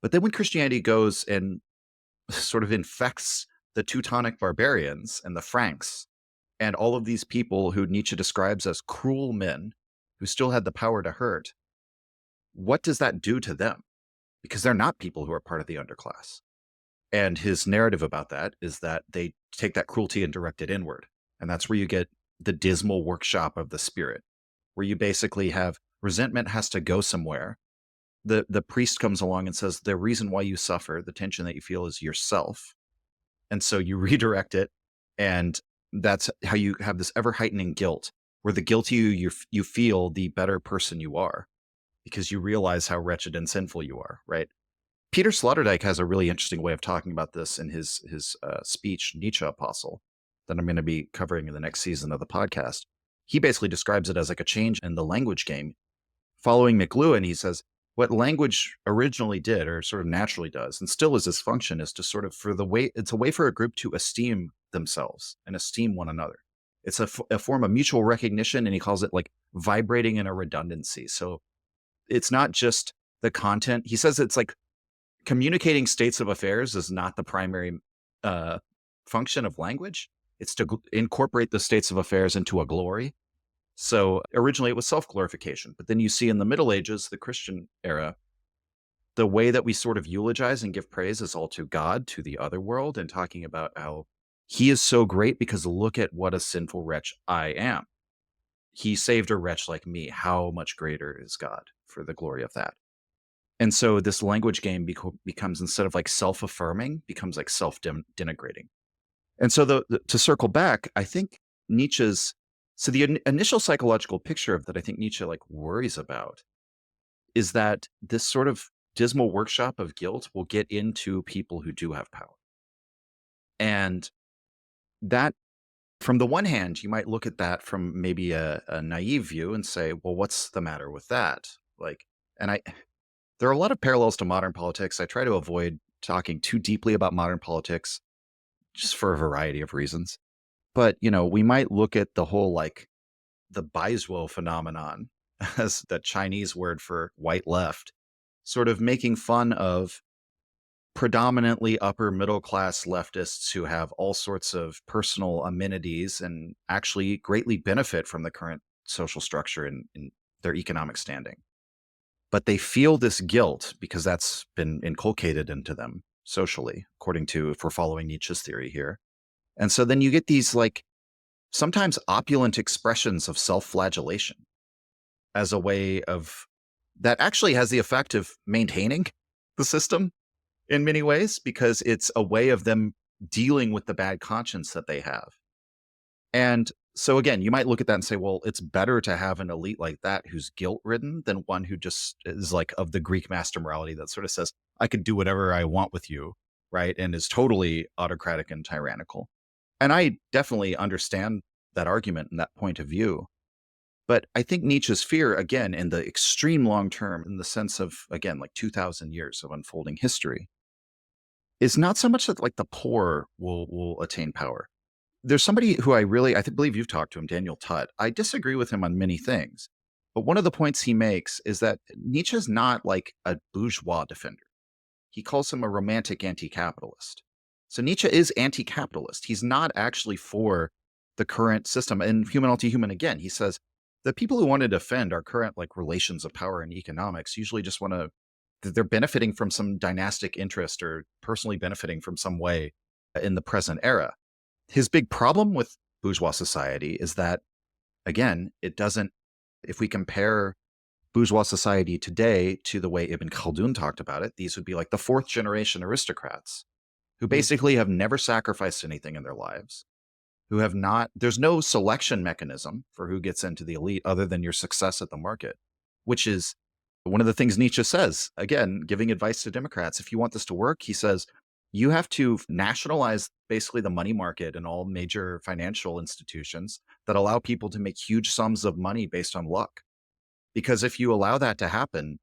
But then when Christianity goes and sort of infects the Teutonic barbarians and the Franks and all of these people who Nietzsche describes as cruel men who still had the power to hurt, what does that do to them? Because they're not people who are part of the underclass. And his narrative about that is that they take that cruelty and direct it inward. And that's where you get the dismal workshop of the spirit, where you basically have resentment has to go somewhere. The priest comes along and says, the reason why you suffer, the tension that you feel is yourself. And so you redirect it. And that's how you have this ever heightening guilt, where the guiltier you feel, the better person you are, because you realize how wretched and sinful you are, right? Peter Sloterdijk has a really interesting way of talking about this in his speech, Nietzsche Apostle, that I'm going to be covering in the next season of the podcast. He basically describes it as like a change in the language game. Following McLuhan, he says, what language originally did, or sort of naturally does, and still is its function, is to sort of, it's a way for a group to esteem themselves and esteem one another. It's a form of mutual recognition, and he calls it like vibrating in a redundancy. So it's not just the content. He says it's like communicating states of affairs is not the primary function of language. It's to incorporate the states of affairs into a glory. So originally it was self-glorification, but then you see in the Middle Ages, the Christian era, the way that we sort of eulogize and give praise is all to God, to the other world, and talking about how he is so great because look at what a sinful wretch I am. He saved a wretch like me. How much greater is God for the glory of that? And so this language game becomes, instead of like self-affirming, becomes like self-denigrating. And so to circle back, I think the initial psychological picture of that I think Nietzsche like worries about is that this sort of dismal workshop of guilt will get into people who do have power. And that, from the one hand, you might look at that from maybe a naive view and say, well, what's the matter with that? There are a lot of parallels to modern politics. I try to avoid talking too deeply about modern politics just for a variety of reasons. But, we might look at the whole, like, the Baizuo phenomenon as the Chinese word for white left, sort of making fun of predominantly upper middle class leftists who have all sorts of personal amenities and actually greatly benefit from the current social structure and their economic standing. But they feel this guilt because that's been inculcated into them socially, according to, if we're following Nietzsche's theory here. And so then you get these like sometimes opulent expressions of self-flagellation as a way of that actually has the effect of maintaining the system in many ways, because it's a way of them dealing with the bad conscience that they have. And so again, you might look at that and say, well, it's better to have an elite like that who's guilt-ridden than one who just is like of the Greek master morality that sort of says, I can do whatever I want with you, right? And is totally autocratic and tyrannical. And I definitely understand that argument and that point of view. But I think Nietzsche's fear, again, in the extreme long term, in the sense of, again, like 2,000 years of unfolding history, is not so much that like the poor will attain power. There's somebody who I believe you've talked to him, Daniel Tutt. I disagree with him on many things. But one of the points he makes is that Nietzsche's not like a bourgeois defender. He calls him a romantic anti-capitalist. So Nietzsche is anti-capitalist. He's not actually for the current system. And Human to Human, again, he says, the people who want to defend our current like relations of power in economics usually just want to, they're benefiting from some dynastic interest or personally benefiting from some way in the present era. His big problem with bourgeois society is that, again, it doesn't, if we compare bourgeois society today to the way Ibn Khaldun talked about it, these would be like the fourth generation aristocrats who basically have never sacrificed anything in their lives, who have not, there's no selection mechanism for who gets into the elite other than your success at the market, which is one of the things Nietzsche says, again, giving advice to Democrats. If you want this to work, he says, you have to nationalize basically the money market and all major financial institutions that allow people to make huge sums of money based on luck. Because if you allow that to happen,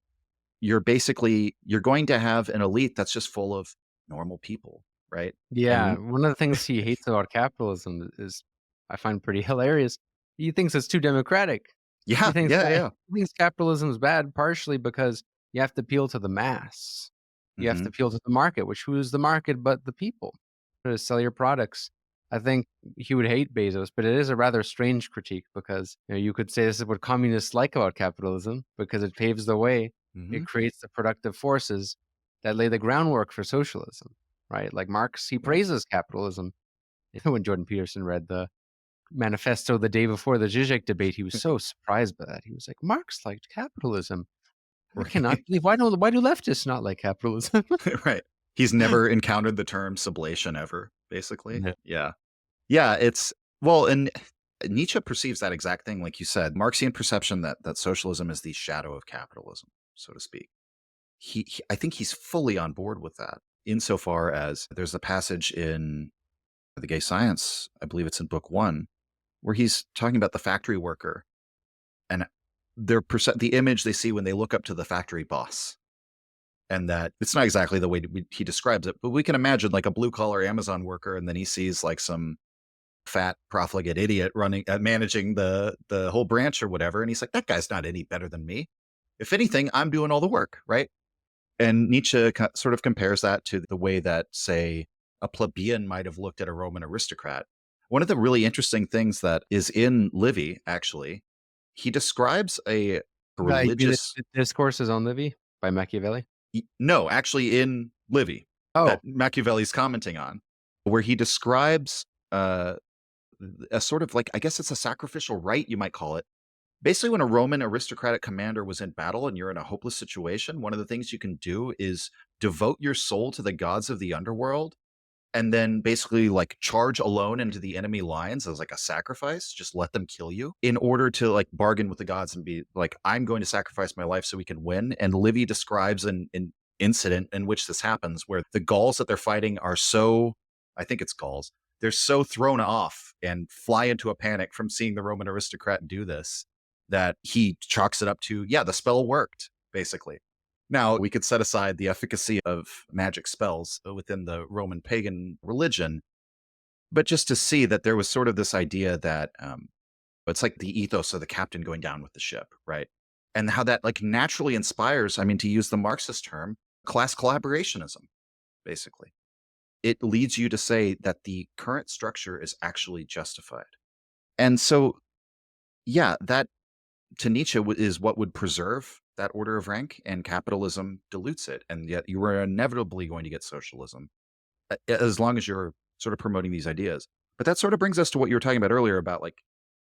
you're going to have an elite that's just full of normal people, right? Yeah, And one of the things he hates about capitalism is, I find pretty hilarious. He thinks it's too democratic. He yeah, thinks yeah. he thinks capitalism is bad partially because you have to appeal to the mass. You have to appeal to the market, which who is the market but the people to sell your products. I think he would hate Bezos, but it is a rather strange critique because you could say this is what communists like about capitalism because it paves the way. It creates the productive forces that lay the groundwork for socialism, right? Like Marx, he praises capitalism. When Jordan Peterson read the manifesto the day before the Zizek debate, he was so surprised by that. He was like, Marx liked capitalism. I cannot believe, why do leftists not like capitalism? Right. He's never encountered the term sublation ever, basically. Yeah. Yeah, it's, well, and Nietzsche perceives that exact thing, like you said, Marxian perception that socialism is the shadow of capitalism, so to speak. I think he's fully on board with that, insofar as there's a passage in The Gay Science, I believe it's in book 1, where he's talking about the factory worker and the image they see when they look up to the factory boss. And that it's not exactly the way he describes it, but we can imagine like a blue collar Amazon worker, and then he sees like some fat profligate idiot running, managing the whole branch or whatever. And he's like, that guy's not any better than me. If anything, I'm doing all the work, right? And Nietzsche sort of compares that to the way that, say, a plebeian might have looked at a Roman aristocrat. One of the really interesting things that is in Livy, actually, he describes a religious... The Discourses on Livy by Machiavelli? No, actually in Livy, that Machiavelli's commenting on, where he describes a sort of like, I guess it's a sacrificial rite, you might call it. Basically, when a Roman aristocratic commander was in battle and you're in a hopeless situation, one of the things you can do is devote your soul to the gods of the underworld and then basically like charge alone into the enemy lines as like a sacrifice, just let them kill you in order to like bargain with the gods and be like, I'm going to sacrifice my life so we can win. And Livy describes an incident in which this happens, where the Gauls that they're fighting are so, I think it's Gauls, they're so thrown off and fly into a panic from seeing the Roman aristocrat do this that he chalks it up to, yeah, the spell worked, basically. Now, we could set aside the efficacy of magic spells within the Roman pagan religion, but just to see that there was sort of this idea that it's like the ethos of the captain going down with the ship, right? And how that like naturally inspires, I mean, to use the Marxist term, class collaborationism, basically. It leads you to say that the current structure is actually justified. And so, yeah, that to Nietzsche is what would preserve that order of rank, and capitalism dilutes it. And yet you are inevitably going to get socialism as long as you're sort of promoting these ideas. But that sort of brings us to what you were talking about earlier about like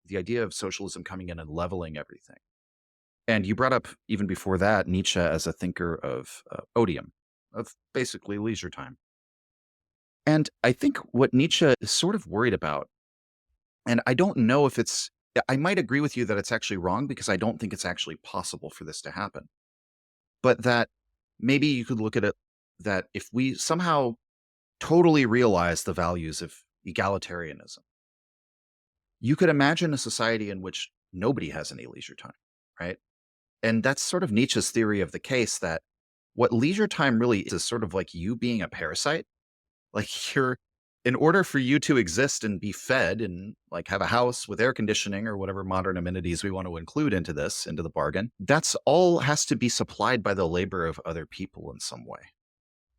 the idea of socialism coming in and leveling everything. And you brought up even before that Nietzsche as a thinker of odium, of basically leisure time. And I think what Nietzsche is sort of worried about, and I don't know if I might agree with you that it's actually wrong because I don't think it's actually possible for this to happen. But that maybe you could look at it that if we somehow totally realize the values of egalitarianism, you could imagine a society in which nobody has any leisure time, right? And that's sort of Nietzsche's theory of the case, that what leisure time really is sort of like you being a parasite. Like in order for you to exist and be fed and like have a house with air conditioning or whatever modern amenities we want to include into the bargain, that's all has to be supplied by the labor of other people in some way.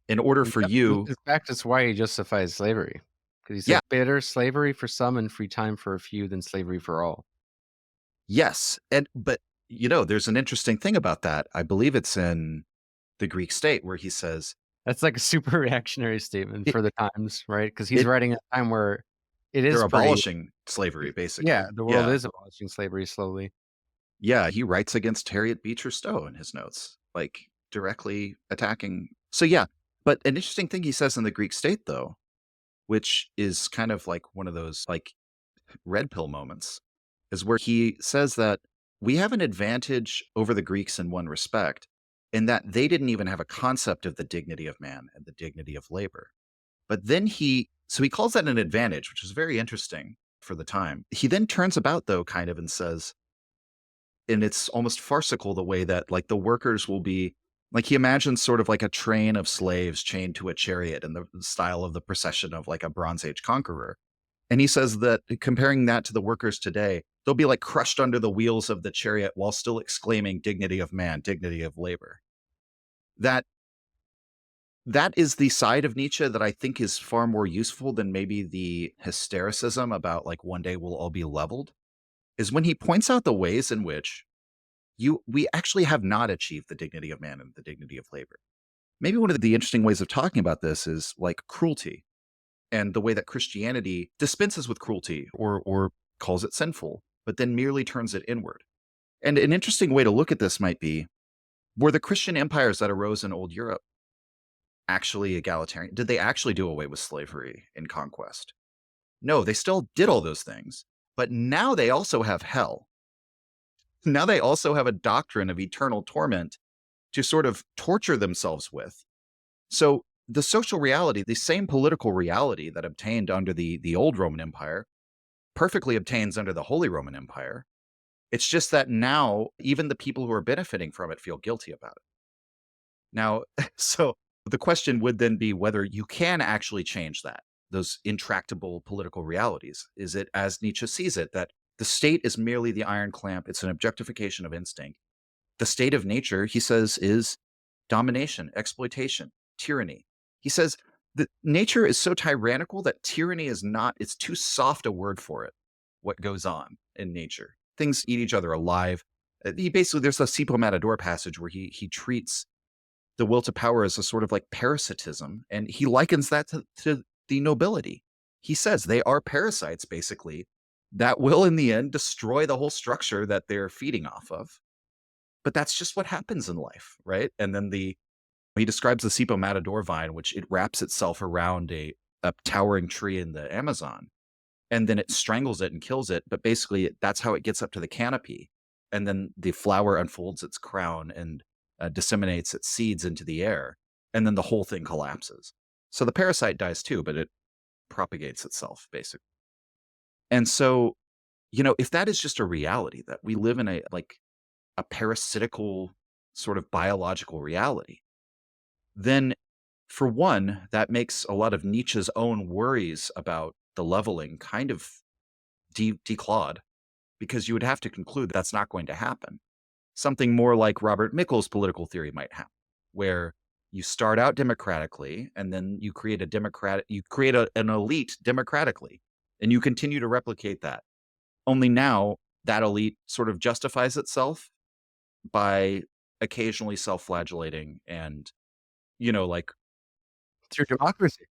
In order for you, In fact, that's why he justifies slavery. Because he said, yeah, better slavery for some and free time for a few than slavery for all. yes. But there's an interesting thing about that. I believe it's in the Greek state where he says, That's like a super reactionary statement It- for the times, right? Because he's it- writing at a time where it is they're pretty, abolishing slavery, basically. yeah, the world is abolishing slavery slowly. Yeah, he writes against Harriet Beecher Stowe in his notes, like directly attacking. So yeah, but an interesting thing he says in the Greek state, though, which is kind of like one of those like red pill moments, is where he says that we have an advantage over the Greeks in one respect, in that they didn't even have a concept of the dignity of man and the dignity of labor. But then he calls that an advantage, which is very interesting for the time. He then turns about, though, kind of, and says, and it's almost farcical the way that like the workers will be like, he imagines sort of like a train of slaves chained to a chariot in the style of the procession of like a Bronze Age conqueror. And he says that comparing that to the workers today, they'll be like crushed under the wheels of the chariot while still exclaiming dignity of man, dignity of labor. That is the side of Nietzsche that I think is far more useful than maybe the hystericism about like one day we'll all be leveled, is when he points out the ways in which we actually have not achieved the dignity of man and the dignity of labor. Maybe one of the interesting ways of talking about this is like cruelty, and the way that Christianity dispenses with cruelty or calls it sinful, but then merely turns it inward. And an interesting way to look at this might be, were the Christian empires that arose in old Europe actually egalitarian? Did they actually do away with slavery and conquest? No, they still did all those things, but now they also have hell. Now they also have a doctrine of eternal torment to sort of torture themselves with. So the social reality, the same political reality that obtained under the old Roman Empire, perfectly obtains under the Holy Roman Empire. It's just that now even the people who are benefiting from it feel guilty about it. Now, so the question would then be whether you can actually change that, those intractable political realities. Is it, as Nietzsche sees it, that the state is merely the iron clamp? It's an objectification of instinct. The state of nature, he says, is domination, exploitation, tyranny. He says that nature is so tyrannical that tyranny is not, it's too soft a word for it, what goes on in nature. Things eat each other alive. There's a Sipo Matador passage where he treats the will to power as a sort of like parasitism, and he likens that to the nobility. He says they are parasites, basically, that will in the end destroy the whole structure that they're feeding off of. But that's just what happens in life, right? And then he describes the Sipo Matador vine, which it wraps itself around a towering tree in the Amazon, and then it strangles it and kills it. But basically, that's how it gets up to the canopy. And then the flower unfolds its crown and disseminates its seeds into the air. And then the whole thing collapses. So the parasite dies too, but it propagates itself, basically. And so, if that is just a reality, that we live in a parasitical sort of biological reality, then for one, that makes a lot of Nietzsche's own worries about the leveling kind of declawed, because you would have to conclude that's not going to happen. Something more like Robert Mickle's political theory might happen, where you start out democratically and then you create an elite democratically, and you continue to replicate that. Only now that elite sort of justifies itself by occasionally self-flagellating and, Through democracy.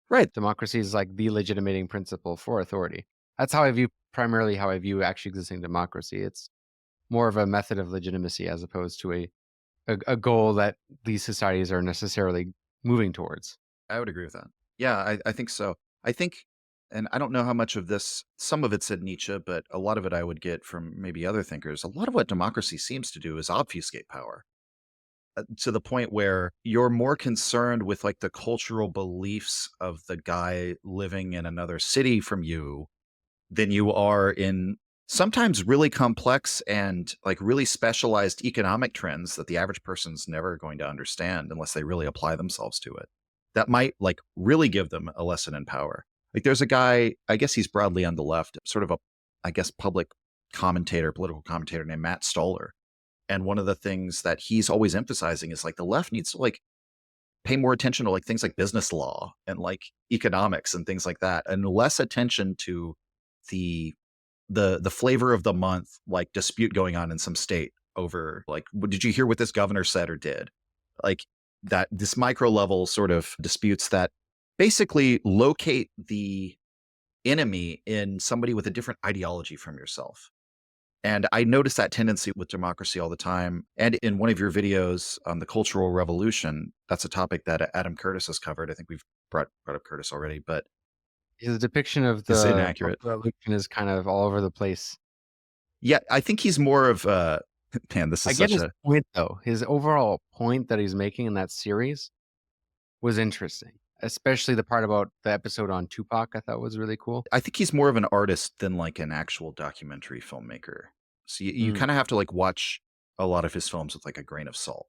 right. Democracy is like the legitimating principle for authority. That's how I view actually existing democracy. It's more of a method of legitimacy as opposed to a goal that these societies are necessarily moving towards. I would agree with that. Yeah, I think so. I think, and I don't know how much of this, some of it's in Nietzsche, but a lot of it I would get from maybe other thinkers. A lot of what democracy seems to do is obfuscate power to the point where you're more concerned with like the cultural beliefs of the guy living in another city from you than you are in sometimes really complex and like really specialized economic trends that the average person's never going to understand unless they really apply themselves to it. That might like really give them a lesson in power. Like there's a guy, I guess he's broadly on the left, sort of a, I guess, public commentator, political commentator named Matt Stoller. And one of the things that he's always emphasizing is like the left needs to like pay more attention to like things like business law and like economics and things like that, and less attention to the the flavor of the month like dispute going on in some state over like, did you hear what this governor said or did? Like that, this micro level sort of disputes that basically locate the enemy in somebody with a different ideology from yourself. And I notice that tendency with democracy all the time. And in one of your videos on the Cultural Revolution, that's a topic that Adam Curtis has covered. I think we've brought up Curtis already, but His depiction of it's the inaccurate. revolution is kind of all over the place. Yeah, I think he's more of a man. This I is get such his a point though. His overall point that he's making in that series was interesting, especially the part about the episode on Tupac. I thought was really cool. I think he's more of an artist than like an actual documentary filmmaker. So you Mm. kind of have to like watch a lot of his films with like a grain of salt.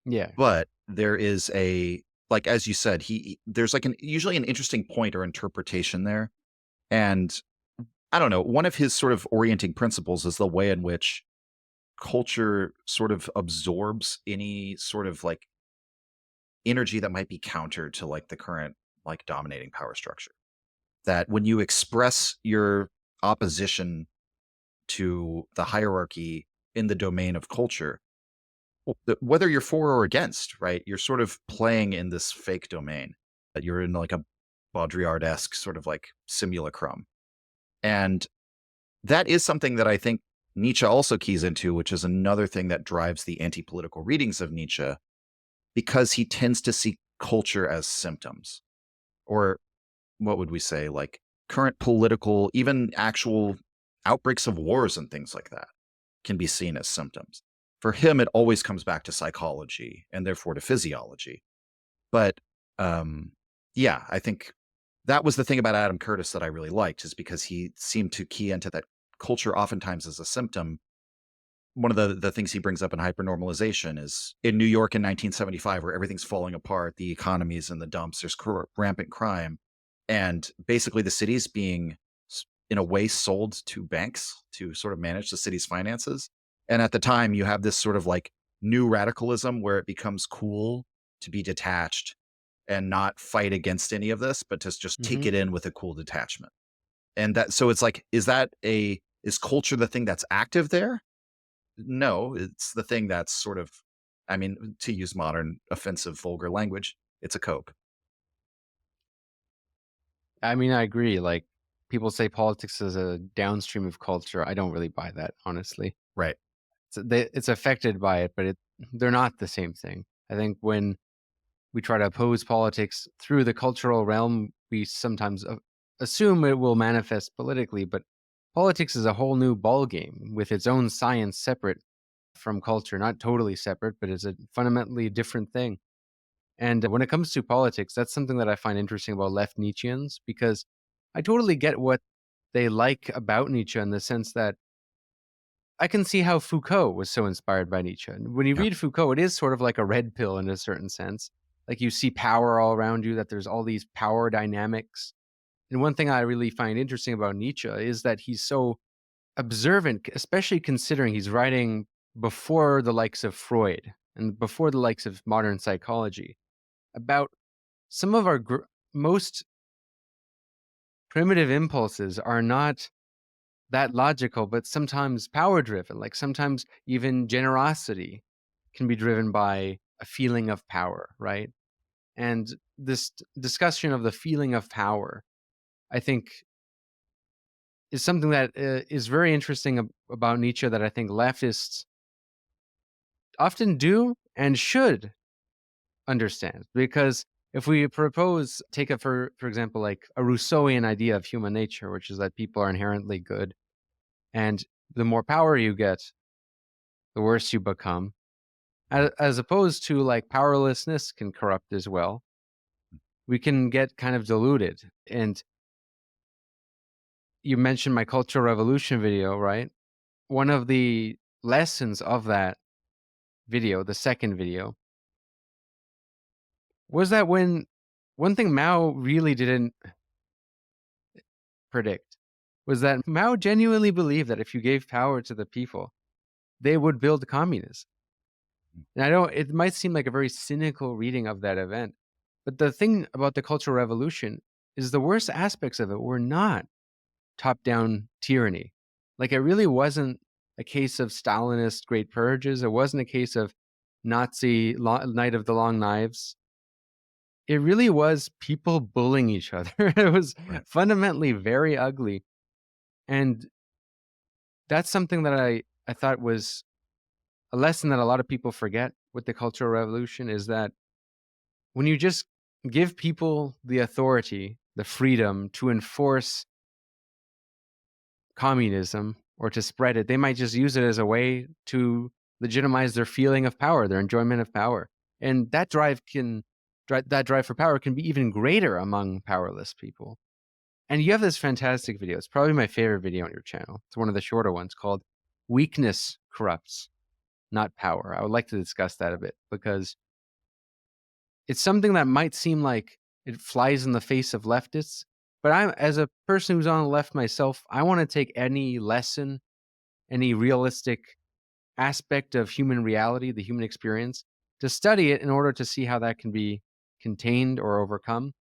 Yeah, But there is a, like as you said, there's like usually an interesting point or interpretation there. And I don't know, one of his sort of orienting principles is the way in which culture sort of absorbs any sort of like energy that might be counter to like the current like dominating power structure. That when you express your opposition to the hierarchy in the domain of culture, whether you're for or against, right? You're sort of playing in this fake domain. That you're in like a Baudrillard-esque sort of like simulacrum. And that is something that I think Nietzsche also keys into, which is another thing that drives the anti-political readings of Nietzsche, because he tends to see culture as symptoms, or what would we say, like current political, even actual outbreaks of wars and things like that can be seen as symptoms. For him, it always comes back to psychology and therefore to physiology. But yeah, I think that was the thing about Adam Curtis that I really liked, is because he seemed to key into that culture oftentimes as a symptom. One of the things he brings up in hypernormalization is in New York in 1975, where everything's falling apart, the economy's in the dumps, there's rampant crime, and basically the city's being in a way sold to banks to sort of manage the city's finances. And at the time you have this sort of like new radicalism where it becomes cool to be detached and not fight against any of this, but to just take it in with a cool detachment. And that, so it's like, is culture the thing that's active there? No, it's the thing that's sort of, I mean, to use modern offensive vulgar language, it's a cope. I mean, I agree. Like people say politics is a downstream of culture. I don't really buy that, honestly. Right. It's affected by it, but they're not the same thing. I think when we try to oppose politics through the cultural realm, we sometimes assume it will manifest politically, but politics is a whole new ballgame with its own science separate from culture. Not totally separate, but it's a fundamentally different thing. And when it comes to politics, that's something that I find interesting about left Nietzscheans, because I totally get what they like about Nietzsche in the sense that I can see how Foucault was so inspired by Nietzsche. And when you Yeah. read Foucault, it is sort of like a red pill in a certain sense. Like you see power all around you, that there's all these power dynamics. And one thing I really find interesting about Nietzsche is that he's so observant, especially considering he's writing before the likes of Freud and before the likes of modern psychology, about some of our most primitive impulses are not that logical, but sometimes power driven. Like sometimes even generosity can be driven by a feeling of power, right? And this discussion of the feeling of power, I think, is something that is very interesting about Nietzsche that I think leftists often do and should understand. Because if we take a, for example, like a Rousseauian idea of human nature, which is that people are inherently good, and the more power you get, the worse you become, as opposed to like powerlessness can corrupt as well. We can get kind of diluted. And you mentioned my Cultural Revolution video, right? One of the lessons of that video, the second video, was that when one thing Mao really didn't predict was that Mao genuinely believed that if you gave power to the people, they would build communism. And it might seem like a very cynical reading of that event, but the thing about the Cultural Revolution is the worst aspects of it were not top-down tyranny. Like, it really wasn't a case of Stalinist great purges. It wasn't a case of Nazi Night of the Long Knives. It really was people bullying each other. It was fundamentally very ugly. And that's something that I thought was a lesson that a lot of people forget with the Cultural Revolution, is that when you just give people the authority, the freedom to enforce communism or to spread it, they might just use it as a way to legitimize their feeling of power, their enjoyment of power. And that drive for power can be even greater among powerless people. And you have this fantastic video. It's probably my favorite video on your channel. It's one of the shorter ones, called "Weakness Corrupts, Not Power." I would like to discuss that a bit, because it's something that might seem like it flies in the face of leftists. But as a person who's on the left myself, I want to take any lesson, any realistic aspect of human reality, the human experience, to study it in order to see how that can be contained or overcome,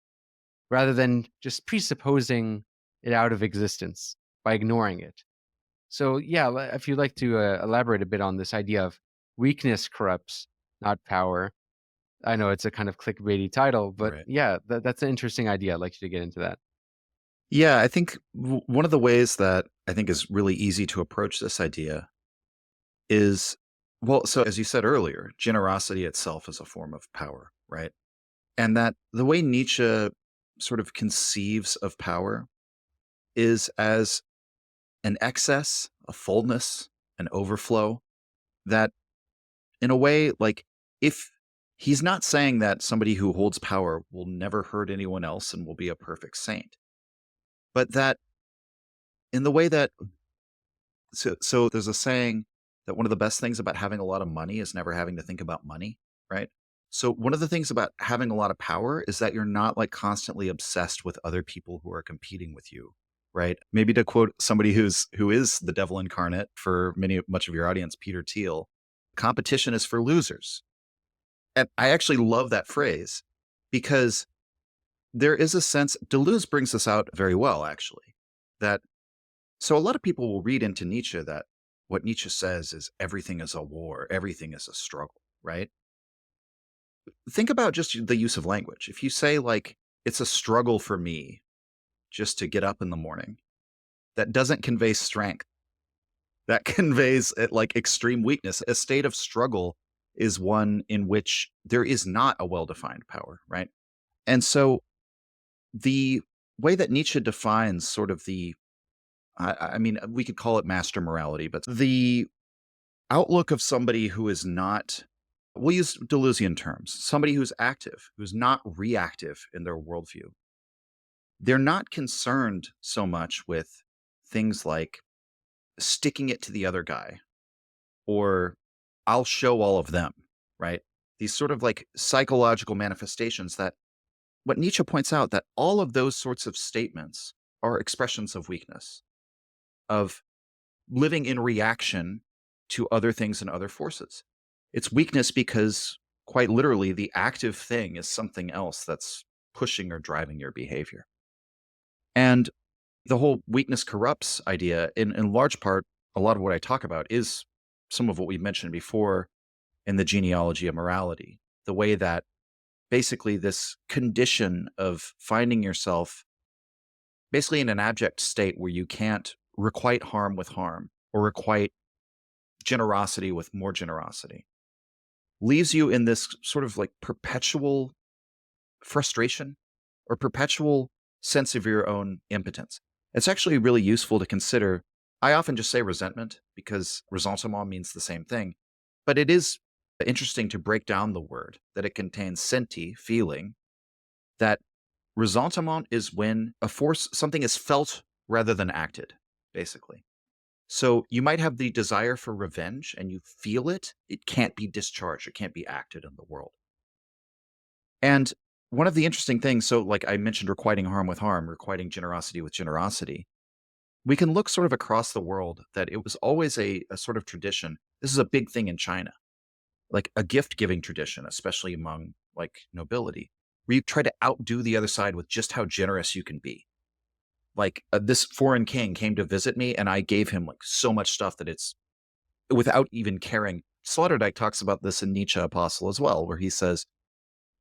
rather than just presupposing it out of existence by ignoring it. So yeah, if you'd like to elaborate a bit on this idea of weakness corrupts, not power. I know it's a kind of clickbaity title, but yeah, that's an interesting idea. I'd like you to get into that. Yeah, I think one of the ways that I think is really easy to approach this idea is, well, so as you said earlier, generosity itself is a form of power, right? And that the way Nietzsche sort of conceives of power is as an excess, a fullness, an overflow, that in a way, like, if he's not saying that somebody who holds power will never hurt anyone else and will be a perfect saint, but that in the way that, so there's a saying that one of the best things about having a lot of money is never having to think about money, right? So one of the things about having a lot of power is that you're not like constantly obsessed with other people who are competing with you, right? Maybe to quote somebody who is the devil incarnate for much of your audience, Peter Thiel, competition is for losers. And I actually love that phrase, because there is a sense, Deleuze brings this out very well, actually, that so a lot of people will read into Nietzsche that what Nietzsche says is everything is a war, everything is a struggle, right? Think about just the use of language. If you say, like, it's a struggle for me just to get up in the morning, that doesn't convey strength. That conveys like extreme weakness. A state of struggle is one in which there is not a well-defined power, right? And so the way that Nietzsche defines sort of I mean, we could call it master morality, but the outlook of somebody who is not, we'll use Deleuzian terms, somebody who's active, who's not reactive in their worldview. They're not concerned so much with things like sticking it to the other guy, or I'll show all of them, right? These sort of like psychological manifestations that what Nietzsche points out, that all of those sorts of statements are expressions of weakness, of living in reaction to other things and other forces. It's weakness because quite literally the active thing is something else that's pushing or driving your behavior. And the whole weakness corrupts idea, in large part, a lot of what I talk about is some of what we mentioned before in the genealogy of morality. The way that basically this condition of finding yourself basically in an abject state where you can't requite harm with harm or requite generosity with more generosity, leaves you in this sort of like perpetual frustration or perpetual sense of your own impotence. It's actually really useful to consider. I often just say resentment because ressentiment means the same thing, but it is interesting to break down the word that it contains senti, feeling, that ressentiment is when something is felt rather than acted, basically. So you might have the desire for revenge and you feel it. It can't be discharged. It can't be acted in the world. And one of the interesting things, so like I mentioned, requiting harm with harm, requiting generosity with generosity, we can look sort of across the world that it was always a sort of tradition. This is a big thing in China, like a gift giving tradition, especially among like nobility, where you try to outdo the other side with just how generous you can be. Like this foreign king came to visit me and I gave him like so much stuff that it's without even caring. Sloterdijk talks about this in Nietzsche Apostle as well, where he says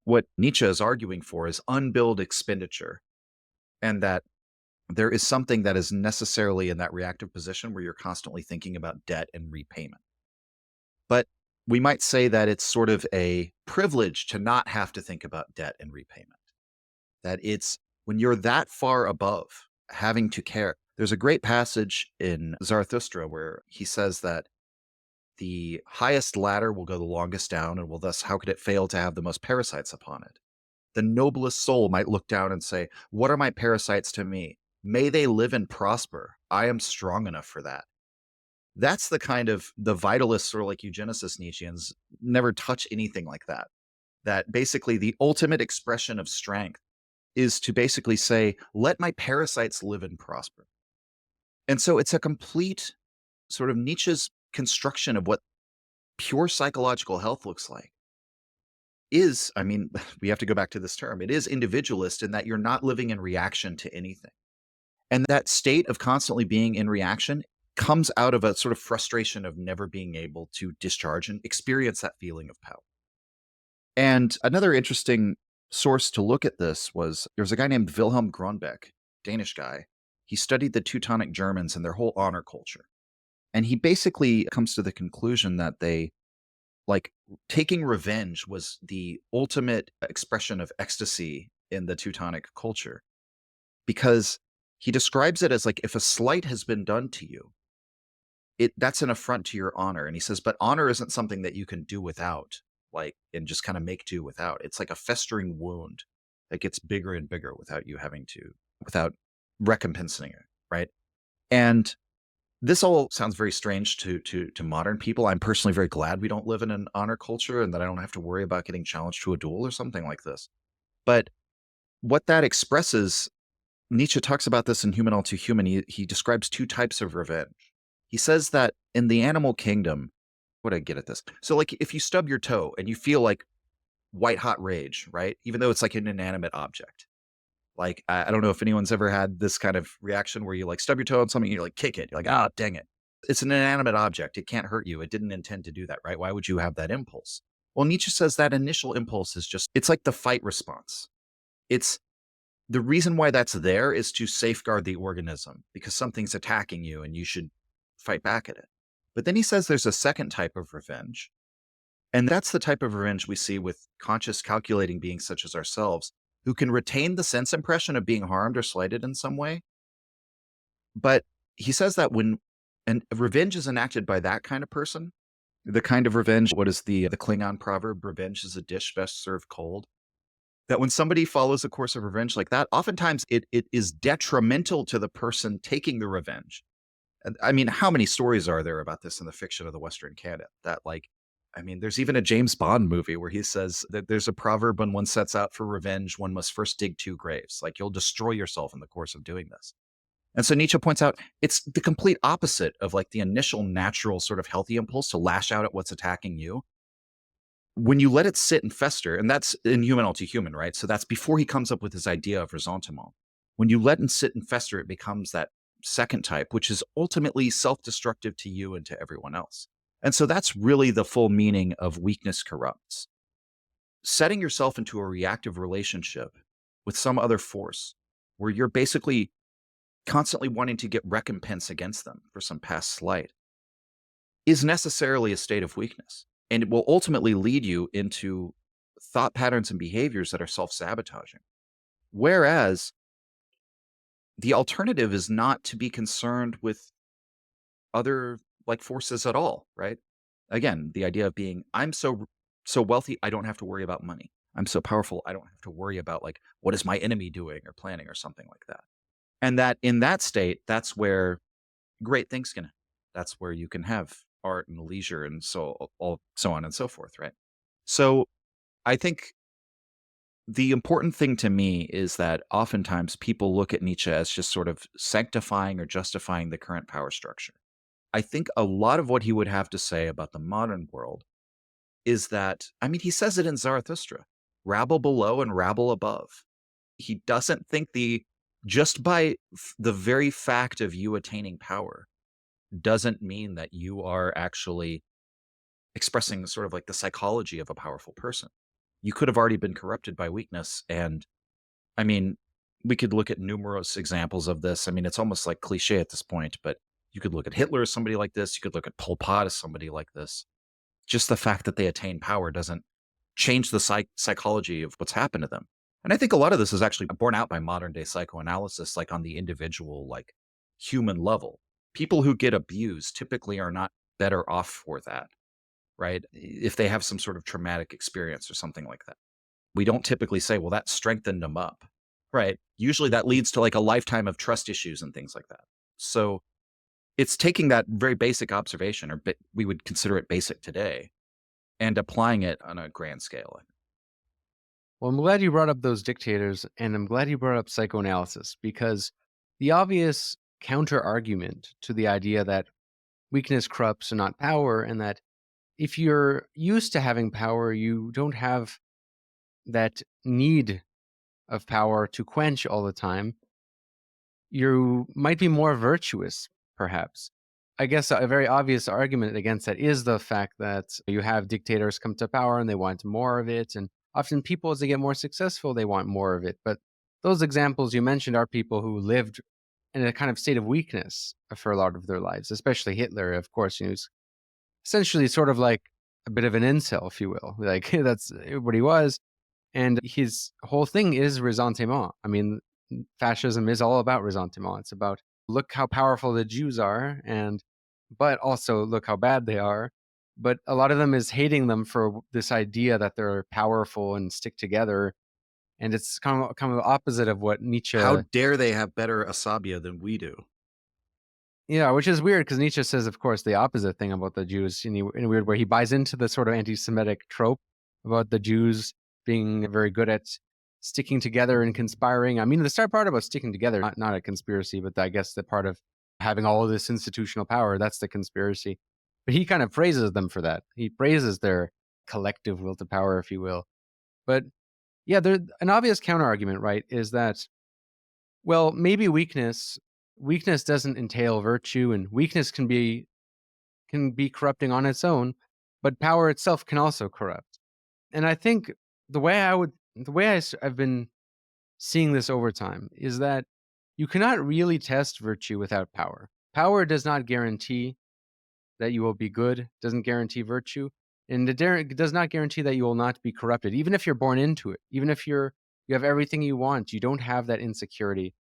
what Nietzsche is arguing for is unbilled expenditure, and that there is something that is necessarily in that reactive position where you're constantly thinking about debt and repayment. But we might say that it's sort of a privilege to not have to think about debt and repayment. That it's when you're that far above having to care. There's a great passage in Zarathustra where he says that the highest ladder will go the longest down, and will thus, how could it fail to have the most parasites upon it? The noblest soul might look down and say, what are my parasites to me? May they live and prosper. I am strong enough for that. That's the kind of the vitalists or like eugenicists Nietzscheans never touch anything like that. That basically the ultimate expression of strength is to basically say, let my parasites live and prosper. And so it's a complete sort of Nietzsche's construction of what pure psychological health looks like is, I mean, we have to go back to this term. It is individualist in that you're not living in reaction to anything. And that state of constantly being in reaction comes out of a sort of frustration of never being able to discharge and experience that feeling of power. And another interesting source to look at this was there's a guy named Wilhelm Grunbeck, Danish guy. He studied the Teutonic Germans and their whole honor culture. And he basically comes to the conclusion that they, like, taking revenge was the ultimate expression of ecstasy in the Teutonic culture. Because he describes it as like, if a slight has been done to you, that's an affront to your honor. And he says, but honor isn't something that you can do without, like, and just kind of make do without. It's like a festering wound that gets bigger and bigger without recompensing it, right? And this all sounds very strange to modern people. I'm personally very glad we don't live in an honor culture and that I don't have to worry about getting challenged to a duel or something like this. But what that expresses, Nietzsche talks about this in Human All Too Human. He describes two types of revenge. He says that in the animal kingdom, what do I get at this? So like if you stub your toe and you feel like white hot rage, right? Even though it's like an inanimate object. Like, I don't know if anyone's ever had this kind of reaction where you like stub your toe on something and you like kick it. You're like, ah, dang it. It's an inanimate object. It can't hurt you. It didn't intend to do that, right? Why would you have that impulse? Well, Nietzsche says that initial impulse is just, it's like the fight response. It's the reason why that's there is to safeguard the organism because something's attacking you and you should fight back at it. But then he says there's a second type of revenge. And that's the type of revenge we see with conscious, calculating beings such as ourselves, who can retain the sense impression of being harmed or slighted in some way. But he says that when revenge is enacted by that kind of person, the kind of revenge, what is the Klingon proverb, revenge is a dish best served cold, that when somebody follows a course of revenge like that, oftentimes it is detrimental to the person taking the revenge. I mean, how many stories are there about this in the fiction of the Western canon? That like, I mean, there's even a James Bond movie where he says that there's a proverb when one sets out for revenge, one must first dig 2 graves. Like you'll destroy yourself in the course of doing this. And so Nietzsche points out it's the complete opposite of like the initial natural sort of healthy impulse to lash out at what's attacking you. When you let it sit and fester, and that's in Human All Too Human, right? So that's before he comes up with his idea of ressentiment. When you let it sit and fester, it becomes that second type, which is ultimately self-destructive to you and to everyone else. And so that's really the full meaning of weakness corrupts. Setting yourself into a reactive relationship with some other force where you're basically constantly wanting to get recompense against them for some past slight, is necessarily a state of weakness. And it will ultimately lead you into thought patterns and behaviors that are self-sabotaging. Whereas the alternative is not to be concerned with other like forces at all, right? Again, the idea of being, I'm so wealthy, I don't have to worry about money. I'm so powerful, I don't have to worry about like what is my enemy doing or planning or something like that. And that in that state, that's where great things can happen. That's where you can have art and leisure and so on and so forth, right? So I think the important thing to me is that oftentimes people look at Nietzsche as just sort of sanctifying or justifying the current power structure. I think a lot of what he would have to say about the modern world is that, I mean, he says it in Zarathustra, rabble below and rabble above. He doesn't think just by the very fact of you attaining power doesn't mean that you are actually expressing sort of like the psychology of a powerful person. You could have already been corrupted by weakness. And I mean, we could look at numerous examples of this. I mean, it's almost like cliche at this point, but you could look at Hitler as somebody like this. You could look at Pol Pot as somebody like this. Just the fact that they attain power doesn't change the psychology of what's happened to them. And I think a lot of this is actually borne out by modern day psychoanalysis, like on the individual, like human level. People who get abused typically are not better off for that, right? If they have some sort of traumatic experience or something like that. We don't typically say, well, that strengthened them up, right? Usually that leads to like a lifetime of trust issues and things like that. So it's taking that very basic observation, or we would consider it basic today, and applying it on a grand scale. Well, I'm glad you brought up those dictators, and I'm glad you brought up psychoanalysis, because the obvious counter argument to the idea that weakness corrupts and not power, and that if you're used to having power, you don't have that need of power to quench all the time, you might be more virtuous, perhaps. I guess a very obvious argument against that is the fact that you have dictators come to power and they want more of it. And often people, as they get more successful, they want more of it. But those examples you mentioned are people who lived in a kind of state of weakness for a lot of their lives, especially Hitler, of course, who's essentially sort of like a bit of an incel, if you will. Like that's what he was. And his whole thing is ressentiment. I mean, fascism is all about ressentiment. It's about look how powerful the Jews are, but also look how bad they are. But a lot of them is hating them for this idea that they're powerful and stick together. And it's kind of the opposite of what Nietzsche. How dare they have better asabia than we do? Yeah, which is weird because Nietzsche says, of course, the opposite thing about the Jews in a weird way. He buys into the sort of anti-Semitic trope about the Jews being very good at sticking together and conspiring. I mean, the start part about sticking together, not a conspiracy, but I guess the part of having all of this institutional power, that's the conspiracy. But he kind of praises them for that. He praises their collective will to power, if you will. But yeah, an obvious counter-argument, right, is that, well, maybe weakness doesn't entail virtue, and weakness can be corrupting on its own, but power itself can also corrupt. And I think the way I've been seeing this over time is that you cannot really test virtue without power. Power does not guarantee that you will be good, doesn't guarantee virtue, and it does not guarantee that you will not be corrupted, even if you're born into it. Even if you have everything you want, you don't have that insecurity.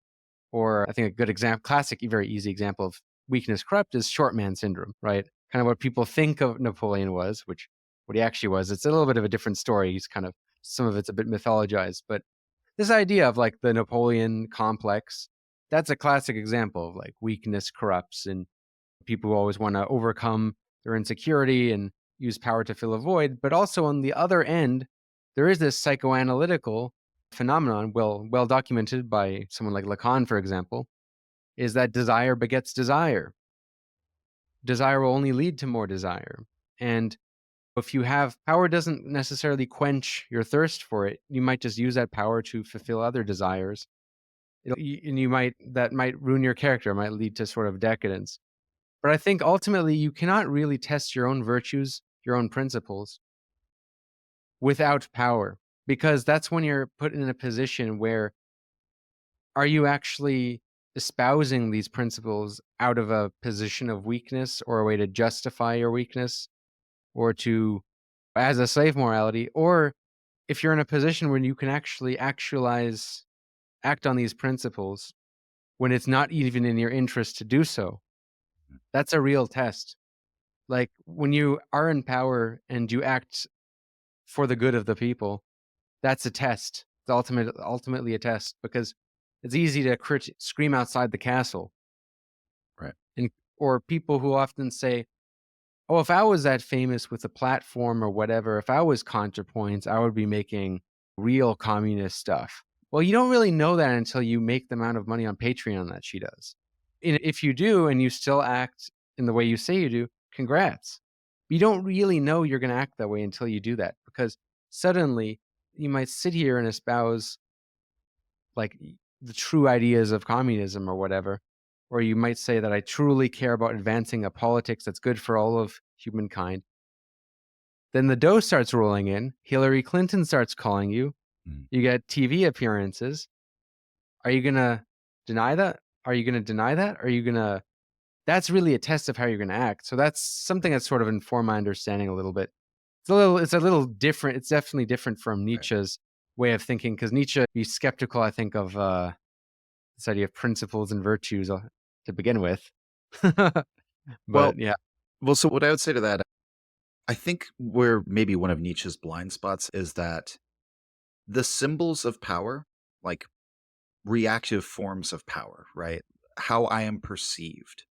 Or I think a good example, classic, very easy example of weakness corrupt is short man syndrome, right? Kind of what people think of Napoleon was, which what he actually was. It's a little bit of a different story. He's kind of, some of it's a bit mythologized, but this idea of like the Napoleon complex, that's a classic example of like weakness corrupts, and people who always want to overcome their insecurity and use power to fill a void. But also on the other end, there is this psychoanalytical phenomenon, well documented by someone like Lacan, for example, is that desire begets desire. Desire will only lead to more desire. And if you have power, doesn't necessarily quench your thirst for it. You might just use that power to fulfill other desires. That might ruin your character, might lead to sort of decadence. But I think ultimately you cannot really test your own virtues, your own principles, without power, because that's when you're put in a position where are you actually espousing these principles out of a position of weakness or a way to justify your weakness or to as a slave morality, or if you're in a position where you can actually act on these principles when it's not even in your interest to do so. That's a real test. Like when you are in power and you act for the good of the people, that's a test. It's ultimately a test, because it's easy to scream outside the castle. Right. Or people who often say, oh, if I was that famous with a platform or whatever, if I was ContraPoints, I would be making real communist stuff. Well, you don't really know that until you make the amount of money on Patreon that she does. And if you do and you still act in the way you say you do, congrats. You don't really know you're going to act that way until you do that, because suddenly you might sit here and espouse like the true ideas of communism or whatever, or you might say that I truly care about advancing a politics that's good for all of humankind. Then the dough starts rolling in. Hillary Clinton starts calling you. You get TV appearances. Are you going to deny that? Are you going to deny that? Are you going to... That's really a test of how you're going to act. So that's something that's sort of informed my understanding a little bit. It's a little different. It's definitely different from Nietzsche's way of thinking, because Nietzsche be skeptical, I think, of this idea of principles and virtues to begin with. But yeah. Well, so what I would say to that, I think where maybe one of Nietzsche's blind spots is that the symbols of power, like reactive forms of power, right? How I am perceived,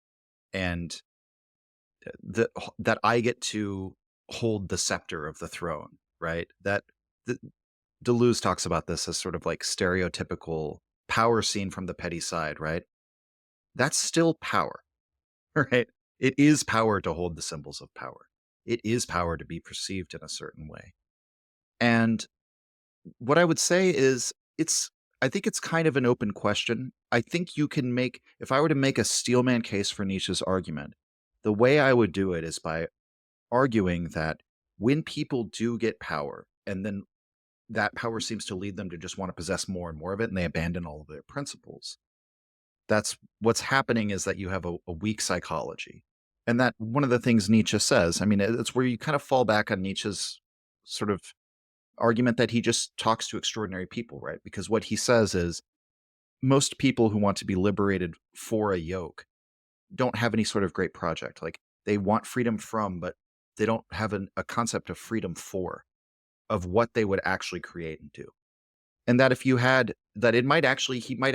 and that I get to hold the scepter of the throne, right? Deleuze talks about this as sort of like stereotypical power seen from the petty side, right? That's still power, right? It is power to hold the symbols of power. It is power to be perceived in a certain way. And what I would say is I think it's kind of an open question. I think you can make, if I were to make a steelman case for Nietzsche's argument, the way I would do it is by arguing that when people do get power, and then that power seems to lead them to just want to possess more and more of it, and they abandon all of their principles, that's what's happening, is that you have a weak psychology. And that one of the things Nietzsche says, I mean, it's where you kind of fall back on Nietzsche's sort of argument that he just talks to extraordinary people, right? Because what he says is most people who want to be liberated for a yoke don't have any sort of great project. Like, they want freedom from, but they don't have a concept of freedom for, of what they would actually create and do. And that if you had that, he might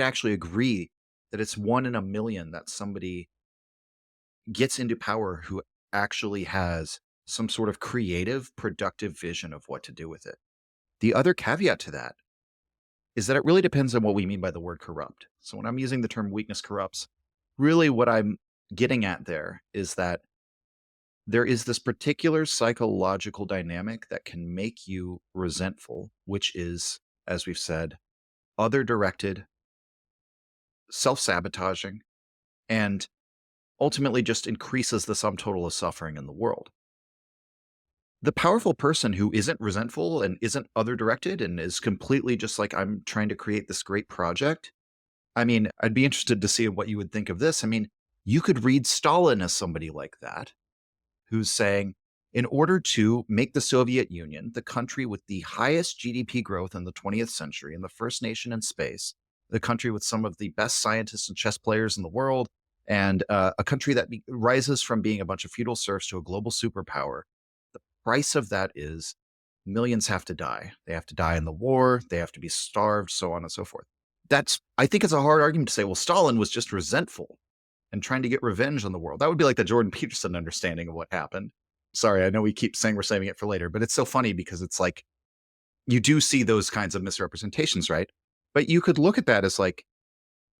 actually agree that it's 1 in a million that somebody gets into power who actually has some sort of creative, productive vision of what to do with it. The other caveat to that is that it really depends on what we mean by the word corrupt. So when I'm using the term weakness corrupts, really what I'm getting at there is that there is this particular psychological dynamic that can make you resentful, which is, as we've said, other-directed, self-sabotaging, and ultimately just increases the sum total of suffering in the world. The powerful person who isn't resentful and isn't other-directed and is completely just like, I'm trying to create this great project. I mean, I'd be interested to see what you would think of this. I mean, you could read Stalin as somebody like that, who's saying, in order to make the Soviet Union the country with the highest GDP growth in the 20th century and the first nation in space, the country with some of the best scientists and chess players in the world, and a country that rises from being a bunch of feudal serfs to a global superpower, the price of that is millions have to die. They have to die in the war. They have to be starved, so on and so forth. I think it's a hard argument to say, well, Stalin was just resentful and trying to get revenge on the world. That would be like the Jordan Peterson understanding of what happened. Sorry, I know we keep saying we're saving it for later, but it's so funny because it's like, you do see those kinds of misrepresentations, right? But you could look at that as like,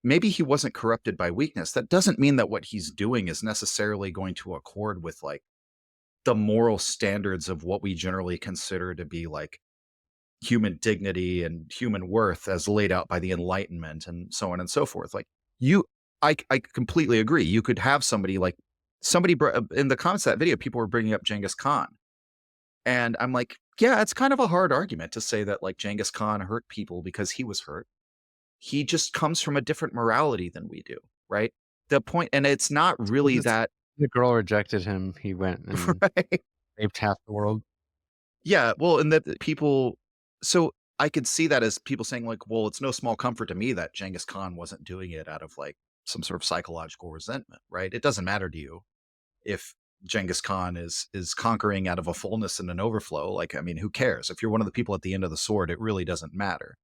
maybe he wasn't corrupted by weakness. That doesn't mean that what he's doing is necessarily going to accord with like the moral standards of what we generally consider to be like human dignity and human worth as laid out by the Enlightenment and so on and so forth. Like I completely agree. You could have somebody in the comments of that video, people were bringing up Genghis Khan. And I'm like, yeah, it's kind of a hard argument to say that like Genghis Khan hurt people because he was hurt. he just comes from a different morality than we do, right? The point, and it's not really Just that, the girl rejected him. He went and right? raped half the world. Yeah, well, and that people, so I could see that as people saying like, well, it's no small comfort to me that Genghis Khan wasn't doing it out of like some sort of psychological resentment, right? It doesn't matter to you if Genghis Khan is conquering out of a fullness and an overflow. Like, I mean, who cares? If you're one of the people at the end of the sword, it really doesn't matter.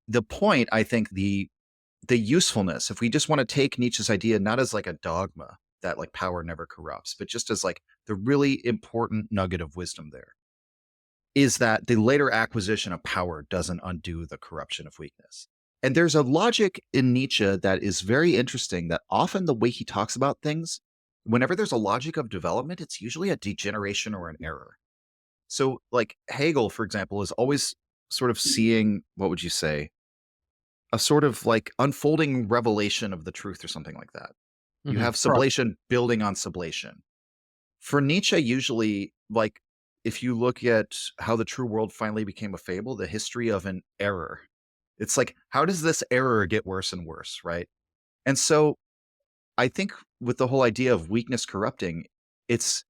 The point, I think, the usefulness, if we just want to take Nietzsche's idea not as like a dogma that like power never corrupts, but just as like the really important nugget of wisdom there, is that the later acquisition of power doesn't undo the corruption of weakness. And there's a logic in Nietzsche that is very interesting, that often the way he talks about things, whenever there's a logic of development, it's usually a degeneration or an error. So like Hegel, for example, is always sort of seeing, what would you say, a sort of like unfolding revelation of the truth or something like that. You have sublation building on sublation. For Nietzsche, usually, like, if you look at how the true world finally became a fable, the history of an error, it's like, how does this error get worse and worse, right? And so I think with the whole idea of weakness corrupting, it's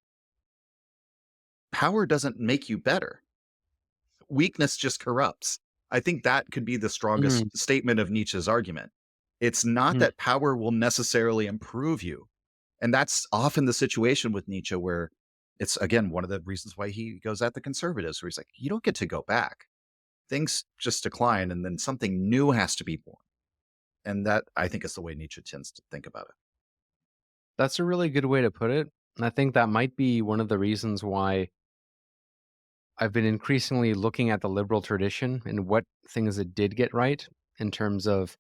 power doesn't make you better. Weakness just corrupts. I think that could be the strongest statement of Nietzsche's argument. It's not that power will necessarily improve you. And that's often the situation with Nietzsche, where it's, again, one of the reasons why he goes at the conservatives, where he's like, you don't get to go back. Things just decline, and then something new has to be born. And that, I think, is the way Nietzsche tends to think about it. That's a really good way to put it. And I think that might be one of the reasons why I've been increasingly looking at the liberal tradition and what things it did get right, in terms of,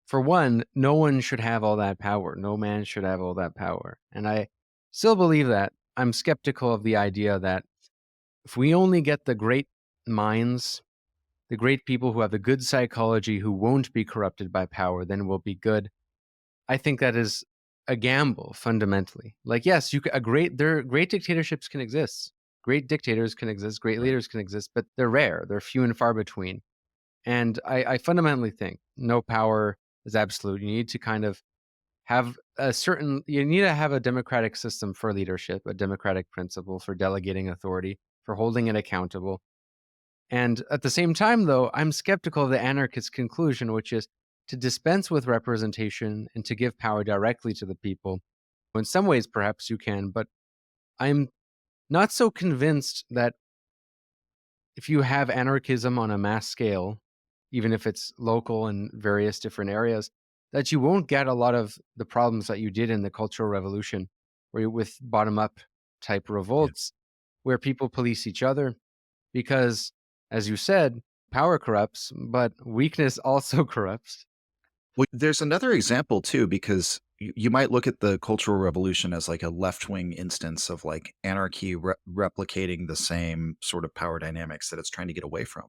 for one, no one should have all that power. No man should have all that power. And I still believe that. I'm skeptical of the idea that if we only get the great minds, the great people who have the good psychology, who won't be corrupted by power, then we'll be good. I think that is a gamble, fundamentally. Like, yes, great dictatorships can exist. Great dictators can exist. Great leaders can exist, but they're rare. They're few and far between. And I fundamentally think no power is absolute. You need to kind of have you need to have a democratic system for leadership, a democratic principle for delegating authority, for holding it accountable. And at the same time, though, I'm skeptical of the anarchist conclusion, which is to dispense with representation and to give power directly to the people. In some ways, perhaps you can, but I'm not so convinced that if you have anarchism on a mass scale, even if it's local in various different areas, that you won't get a lot of the problems that you did in the Cultural Revolution, with bottom-up type revolts, where people police each other. Because, as you said, power corrupts, but weakness also corrupts. Well, there's another example too, because you might look at the Cultural Revolution as like a left-wing instance of like anarchy replicating the same sort of power dynamics that it's trying to get away from.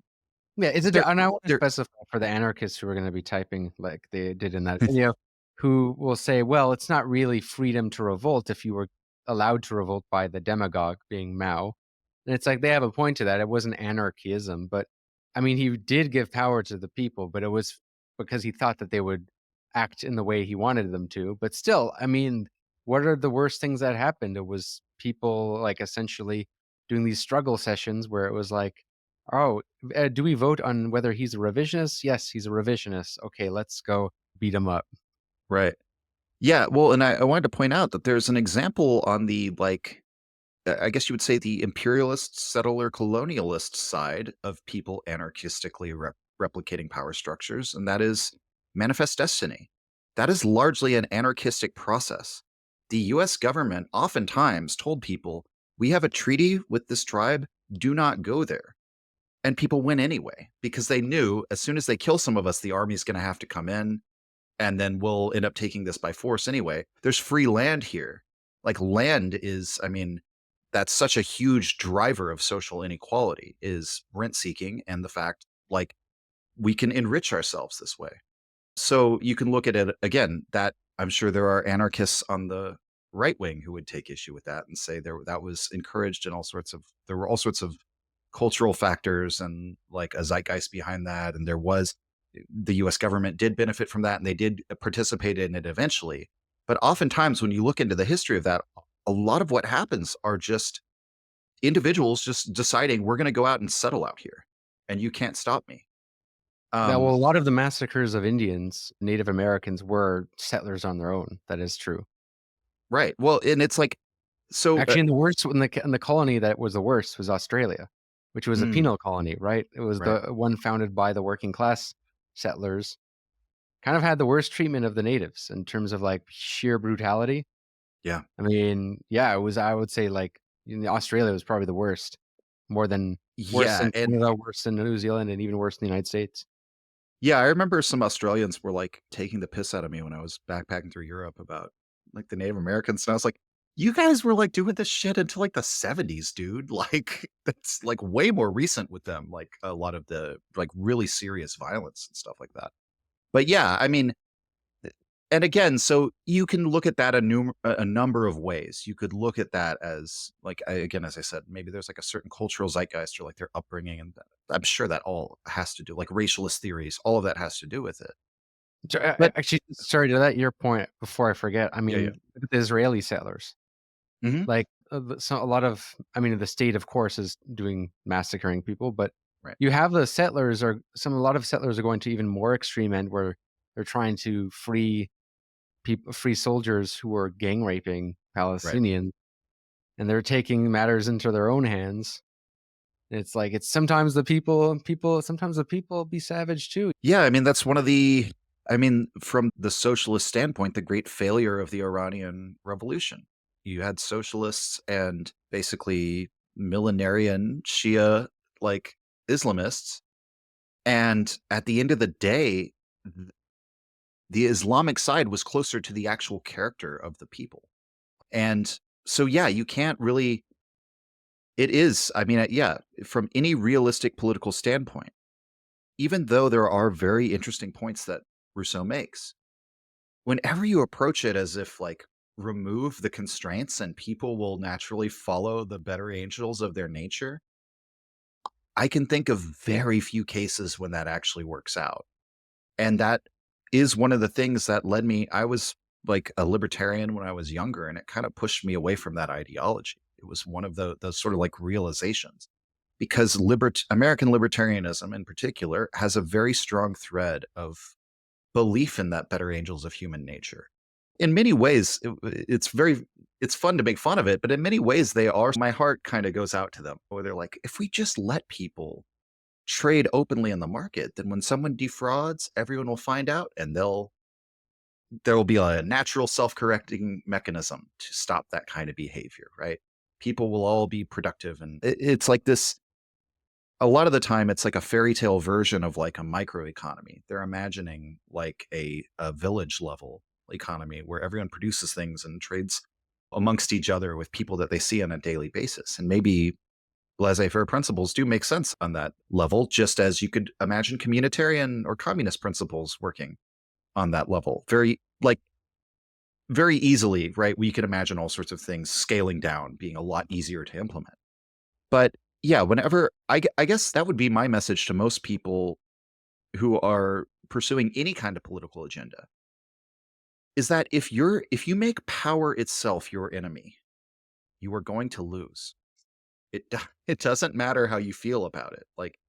Yeah, and I want to specify for the anarchists who are going to be typing like they did in that video, who will say, well, it's not really freedom to revolt if you were allowed to revolt by the demagogue, being Mao. And it's like, they have a point to that. It wasn't anarchism, but I mean, he did give power to the people, but it was because he thought that they would act in the way he wanted them to. But still, I mean, what are the worst things that happened? It was people like essentially doing these struggle sessions where it was like, oh, do we vote on whether he's a revisionist? Yes, he's a revisionist. Okay, let's go beat him up. Right. Yeah. Well, and I wanted to point out that there's an example on the, like, I guess you would say the imperialist, settler, colonialist side of people anarchistically replicating power structures, and that is Manifest Destiny. That is largely an anarchistic process. The US government oftentimes told people, we have a treaty with this tribe, do not go there. And people went anyway, because they knew as soon as they kill some of us, the army's going to have to come in, and then we'll end up taking this by force anyway. There's free land here. Like, land is, I mean, that's such a huge driver of social inequality, is rent seeking, and the fact, like, we can enrich ourselves this way. So you can look at it again, that I'm sure there are anarchists on the right wing who would take issue with that and say that was encouraged, and there were all sorts of cultural factors and like a zeitgeist behind that. And there was the US government did benefit from that and they did participate in it eventually. But oftentimes when you look into the history of that, a lot of what happens are just individuals just deciding we're going to go out and settle out here and you can't stop me. Now, well, a lot of the massacres of Indians, Native Americans, were settlers on their own. That is true. Right. Well, and it's like, so Actually, in the colony that was the worst was Australia, which was a penal colony, right? It was Right. the one founded by the working class settlers. Kind of had the worst treatment of the natives in terms of like sheer brutality. yeah. I mean, yeah, it was. I would say like Australia was probably the worst, worse Yeah. than And Canada, worse than New Zealand, and even worse than the United States. yeah, I remember some Australians were like taking the piss out of me when I was backpacking through Europe about like the Native Americans. And I was like, you guys were like doing this shit until like the 70s, dude. Like that's like way more recent with them, like a lot of the like really serious violence and stuff like that. But yeah, I mean, and again, so you can look at that a number of ways. You could look at that as like, again, as I said, maybe there's like a certain cultural zeitgeist or like their upbringing, and I'm sure that all has to do, like racialist theories, all of that has to do with it. But Actually, sorry to that your point before I forget. I mean, yeah. look at the Israeli settlers. Mhm. Like so a lot of, I mean, the state, of course, is doing massacring people, but Right. you have the settlers a lot of settlers are going to even more extreme end where they're trying to free soldiers who are gang raping Palestinians, and they're taking matters into their own hands. It's like sometimes the people be savage too. Yeah, I mean, that's one of from the socialist standpoint, the great failure of the Iranian Revolution. You had socialists and basically millenarian Shia like Islamists. And at the end of the day, the Islamic side was closer to the actual character of the people. And so, yeah, you can't really, it is, I mean, yeah, from any realistic political standpoint, even though there are very interesting points that Rousseau makes, whenever you approach it as if like remove the constraints and people will naturally follow the better angels of their nature, I can think of very few cases when that actually works out. And that is one of the things that led me, I was like a libertarian when I was younger, and it kind of pushed me away from that ideology. It was one of those sort of like realizations, because American libertarianism in particular has a very strong thread of belief in that better angels of human nature. In many ways, it's fun to make fun of it, but in many ways they are, my heart kind of goes out to them, where they're like, if we just let people trade openly in the market, then when someone defrauds, everyone will find out, and there will be a natural self-correcting mechanism to stop that kind of behavior, right? People will all be productive, and it's like this. A lot of the time, it's like a fairy tale version of like a microeconomy. They're imagining like a village level economy where everyone produces things and trades amongst each other with people that they see on a daily basis. And maybe laissez-faire principles do make sense on that level, just as you could imagine communitarian or communist principles working on that level. Very easily, right? We could imagine all sorts of things scaling down, being a lot easier to implement. But yeah, whenever I guess that would be my message to most people who are pursuing any kind of political agenda, is that if you make power itself your enemy, you are going to lose. It doesn't matter how you feel about it. Like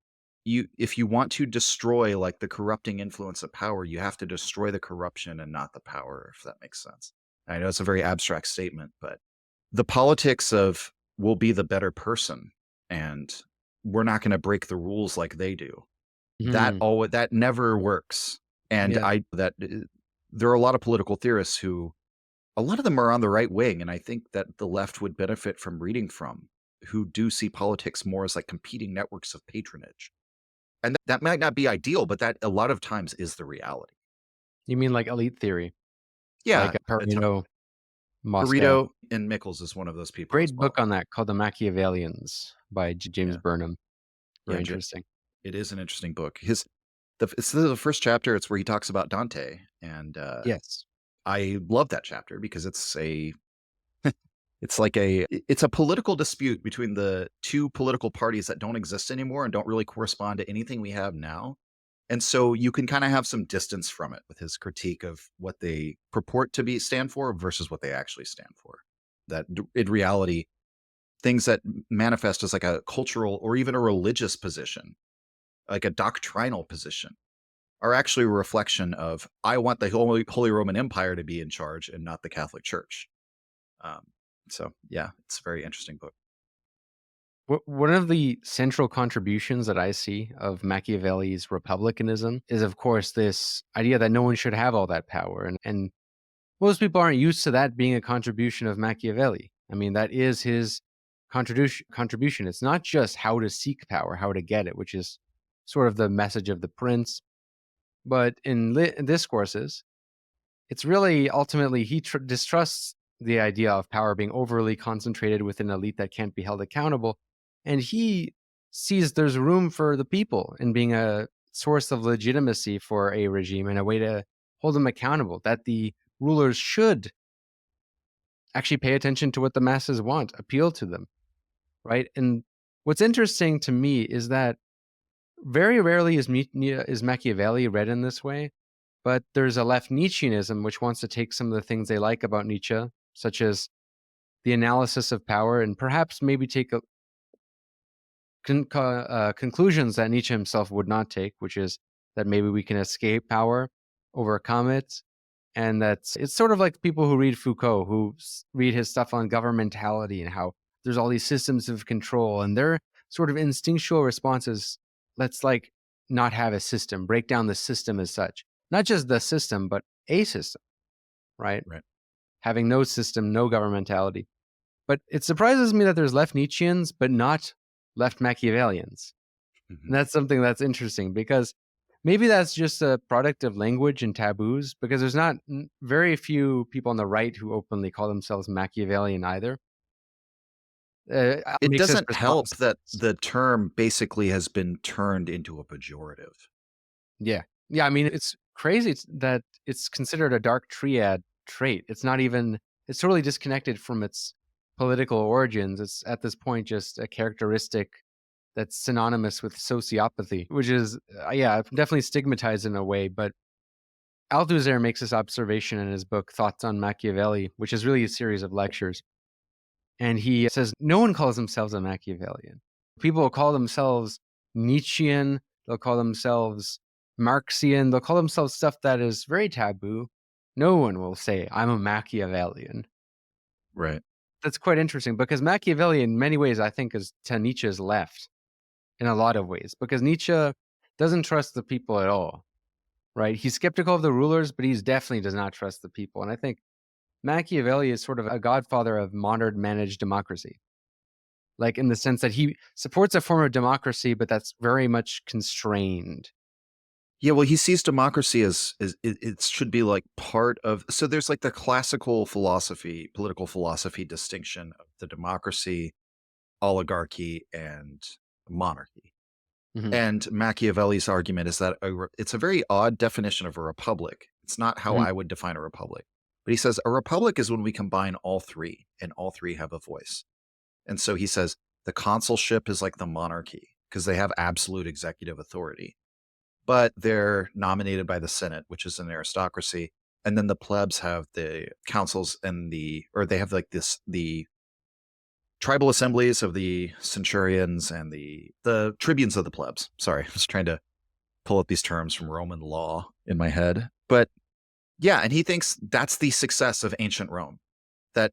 if you want to destroy like the corrupting influence of power, you have to destroy the corruption and not the power, if that makes sense. I know it's a very abstract statement, but the politics of we'll be the better person and we're not going to break the rules like they do, that never works. And there are a lot of political theorists who, a lot of them are on the right wing, and I think that the left would benefit from reading from, who do see politics more as like competing networks of patronage. And that might not be ideal, but that a lot of times is the reality. You mean like elite theory? Yeah. Like Pareto, Pareto and Mickles is one of those people. Great book on that called The Machiavellians by James Burnham. Very interesting. It is an interesting book. It's the first chapter. It's where he talks about Dante. And yes, I love that chapter because it's it's a political dispute between the two political parties that don't exist anymore and don't really correspond to anything we have now. And so you can kind of have some distance from it with his critique of what they purport to stand for versus what they actually stand for. That in reality, things that manifest as like a cultural or even a religious position, like a doctrinal position, are actually a reflection of, I want the Holy Roman Empire to be in charge and not the Catholic Church. So yeah, it's a very interesting book. One of the central contributions that I see of Machiavelli's republicanism is, of course, this idea that no one should have all that power. And most people aren't used to that being a contribution of Machiavelli. I mean, that is his contribution. It's not just how to seek power, how to get it, which is sort of the message of the prince. But in discourses, it's really ultimately he distrusts the idea of power being overly concentrated within an elite that can't be held accountable. And he sees there's room for the people in being a source of legitimacy for a regime and a way to hold them accountable, that the rulers should actually pay attention to what the masses want, appeal to them, right? And what's interesting to me is that very rarely is Machiavelli read in this way, but there's a left Nietzscheanism which wants to take some of the things they like about Nietzsche, such as the analysis of power, and perhaps maybe take conclusions that Nietzsche himself would not take, which is that maybe we can escape power, overcome it, and it's sort of like people who read Foucault, who read his stuff on governmentality and how there's all these systems of control, and their sort of instinctual responses, let's like not have a system, break down the system as such. Not just the system, but a system, right? Right. Having no system, no governmentality. But it surprises me that there's left Nietzscheans, but not left Machiavellians. And that's something that's interesting, because maybe that's just a product of language and taboos, because there's not very few people on the right who openly call themselves Machiavellian either. It doesn't help that the term basically has been turned into a pejorative. Yeah. Yeah, I mean, it's crazy that it's considered a dark triad trait. It's not even, it's totally disconnected from its political origins. It's at this point just a characteristic that's synonymous with sociopathy, which is, yeah, definitely stigmatized in a way. But Althusser makes this observation in his book, Thoughts on Machiavelli, which is really a series of lectures. And he says, no one calls themselves a Machiavellian. People will call themselves Nietzschean, they'll call themselves Marxian, they'll call themselves stuff that is very taboo. No one will say, I'm a Machiavellian. Right. That's quite interesting, because Machiavelli, in many ways, I think, is to Nietzsche's left in a lot of ways, because Nietzsche doesn't trust the people at all, right? He's skeptical of the rulers, but he definitely does not trust the people. And I think Machiavelli is sort of a godfather of modern managed democracy, like in the sense that he supports a form of democracy, but that's very much constrained. Yeah, well, he sees democracy as it should be like part of. So there's like the classical philosophy, political philosophy distinction of the democracy, oligarchy, and monarchy. Mhm. And Machiavelli's argument is that it's a very odd definition of a republic. It's not how Mhm. I would define a republic. But he says a republic is when we combine all three, and all three have a voice. And so he says the consulship is like the monarchy because they have absolute executive authority, but they're nominated by the Senate, which is an aristocracy. And then the plebs have the councils and they have like the tribal assemblies of the centurions and the tribunes of the plebs. Sorry, I was trying to pull up these terms from Roman law in my head. But yeah, and he thinks that's the success of ancient Rome. That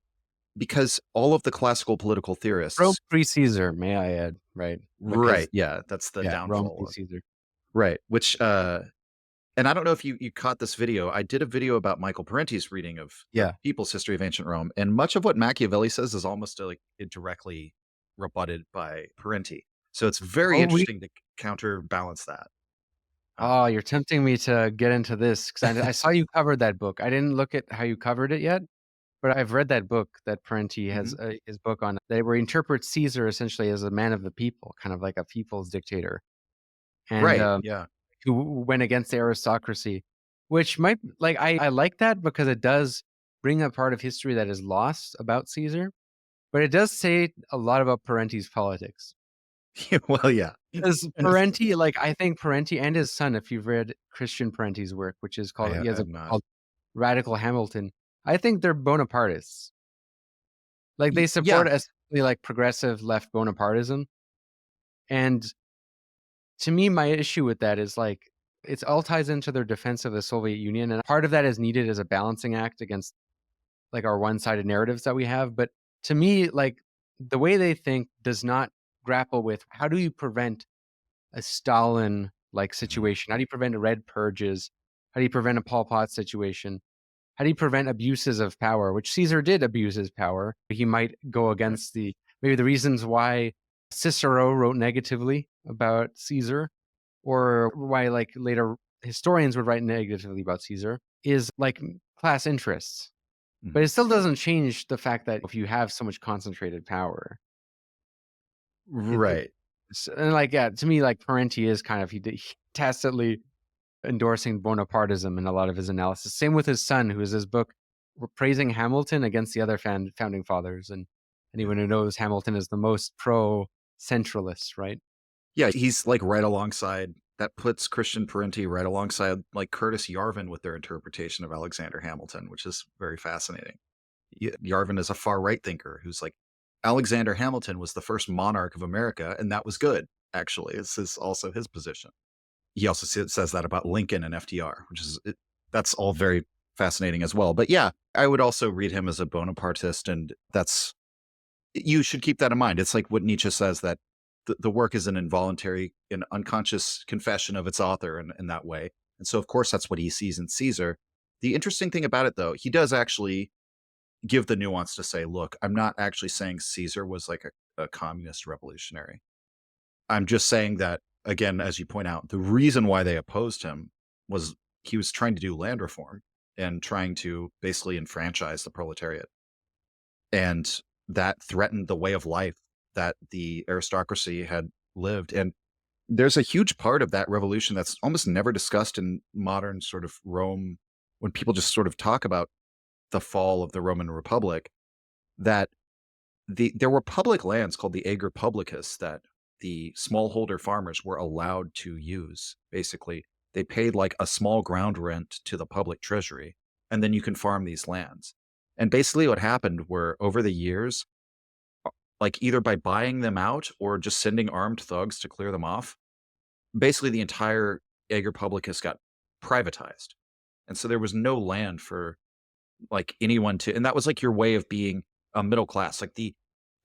because all of the classical political theorists. Rome pre-Caesar, may I add, right? Right. Yeah, that's the Rome downfall. pre-Caesar. Right. Which, and I don't know if you caught this video. I did a video about Michael Parenti's reading of the People's History of Ancient Rome. And much of what Machiavelli says is almost like directly rebutted by Parenti. So it's very interesting to counterbalance that. Oh, you're tempting me to get into this, because I saw you covered that book. I didn't look at how you covered it yet, but I've read that book that Parenti has, his book on, where he interprets Caesar essentially as a man of the people, kind of like a people's dictator. And, yeah. Who went against the aristocracy, which might, like, I like that because it does bring a part of history that is lost about Caesar, but it does say a lot about Parenti's politics. Well, yeah. Because Parenti, like, I think Parenti and his son, if you've read Christian Parenti's work, which is called, he has a I'm book not. called Radical Hamilton, I think they're Bonapartists. Like, they support Yeah. essentially, like, progressive left Bonapartism. And to me, my issue with that is, like, it's all ties into their defense of the Soviet Union, and part of that is needed as a balancing act against, like, our one-sided narratives that we have. But to me, like, the way they think does not grapple with how do you prevent a Stalin-like situation? How do you prevent red purges? How do you prevent a Pol Pot situation? How do you prevent abuses of power? Which Caesar did abuse his power. He might go against maybe the reasons why Cicero wrote negatively about Caesar, or why, like, later historians would write negatively about Caesar, is like class interests. But it still doesn't change the fact that if you have so much concentrated power, Right. and, like, yeah, to me, like, Parenti is kind of he tacitly endorsing Bonapartism in a lot of his analysis. Same with his son, who is his book praising Hamilton against the other founding fathers, and anyone who knows Hamilton is the most pro-centralist, right? Yeah, he's like right alongside. That puts Christian Parenti right alongside like Curtis Yarvin with their interpretation of Alexander Hamilton, which is very fascinating. Yarvin is a far right thinker who's like, Alexander Hamilton was the first monarch of America, and that was good. Actually, this is also his position. He also says that about Lincoln and FDR, which is that's all very fascinating as well. But yeah, I would also read him as a Bonapartist, and you should keep that in mind. It's like what Nietzsche says, that the work is an involuntary and unconscious confession of its author in that way. And so, of course, that's what he sees in Caesar. The interesting thing about it, though, he does actually give the nuance to say, look, I'm not actually saying Caesar was like a communist revolutionary. I'm just saying that, again, as you point out, the reason why they opposed him was he was trying to do land reform and trying to basically enfranchise the proletariat. And that threatened the way of life that the aristocracy had lived. And there's a huge part of that revolution that's almost never discussed in modern sort of Rome, when people just sort of talk about the fall of the Roman Republic, that there were public lands called the Ager Publicus that the smallholder farmers were allowed to use. Basically, they paid like a small ground rent to the public treasury, and then you can farm these lands. And basically what happened were, over the years, like either by buying them out or just sending armed thugs to clear them off, basically the entire Ager Publicus got privatized. And so there was no land for like anyone to, and that was like your way of being a middle class. Like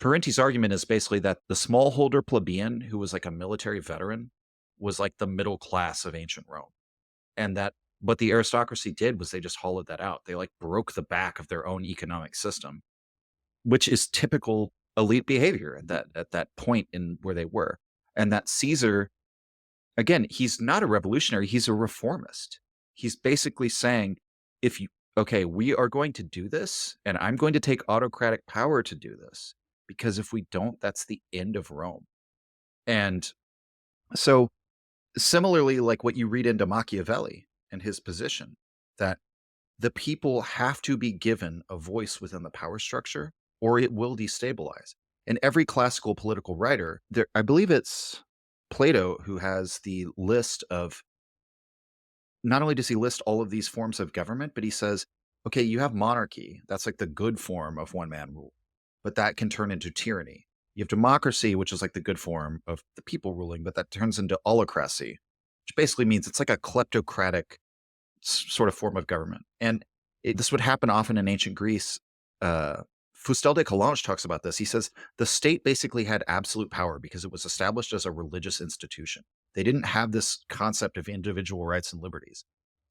Parenti's argument is basically that the smallholder plebeian, who was like a military veteran, was like the middle class of ancient Rome. And that what the aristocracy did was they just hollowed that out. They like broke the back of their own economic system, which is typical elite behavior at that point in where they were. And that Caesar, again, he's not a revolutionary, he's a reformist. He's basically saying, we are going to do this, and I'm going to take autocratic power to do this, because if we don't, that's the end of Rome. And so similarly, like what you read into Machiavelli and his position, that the people have to be given a voice within the power structure, or it will destabilize. And every classical political writer, I believe it's Plato who has the list of, not only does he list all of these forms of government, but he says, okay, you have monarchy. That's like the good form of one-man rule, but that can turn into tyranny. You have democracy, which is like the good form of the people ruling, but that turns into autocracy, which basically means it's like a kleptocratic sort of form of government. And this would happen often in ancient Greece. Fustel de Coulanges talks about this. He says the state basically had absolute power because it was established as a religious institution. They didn't have this concept of individual rights and liberties.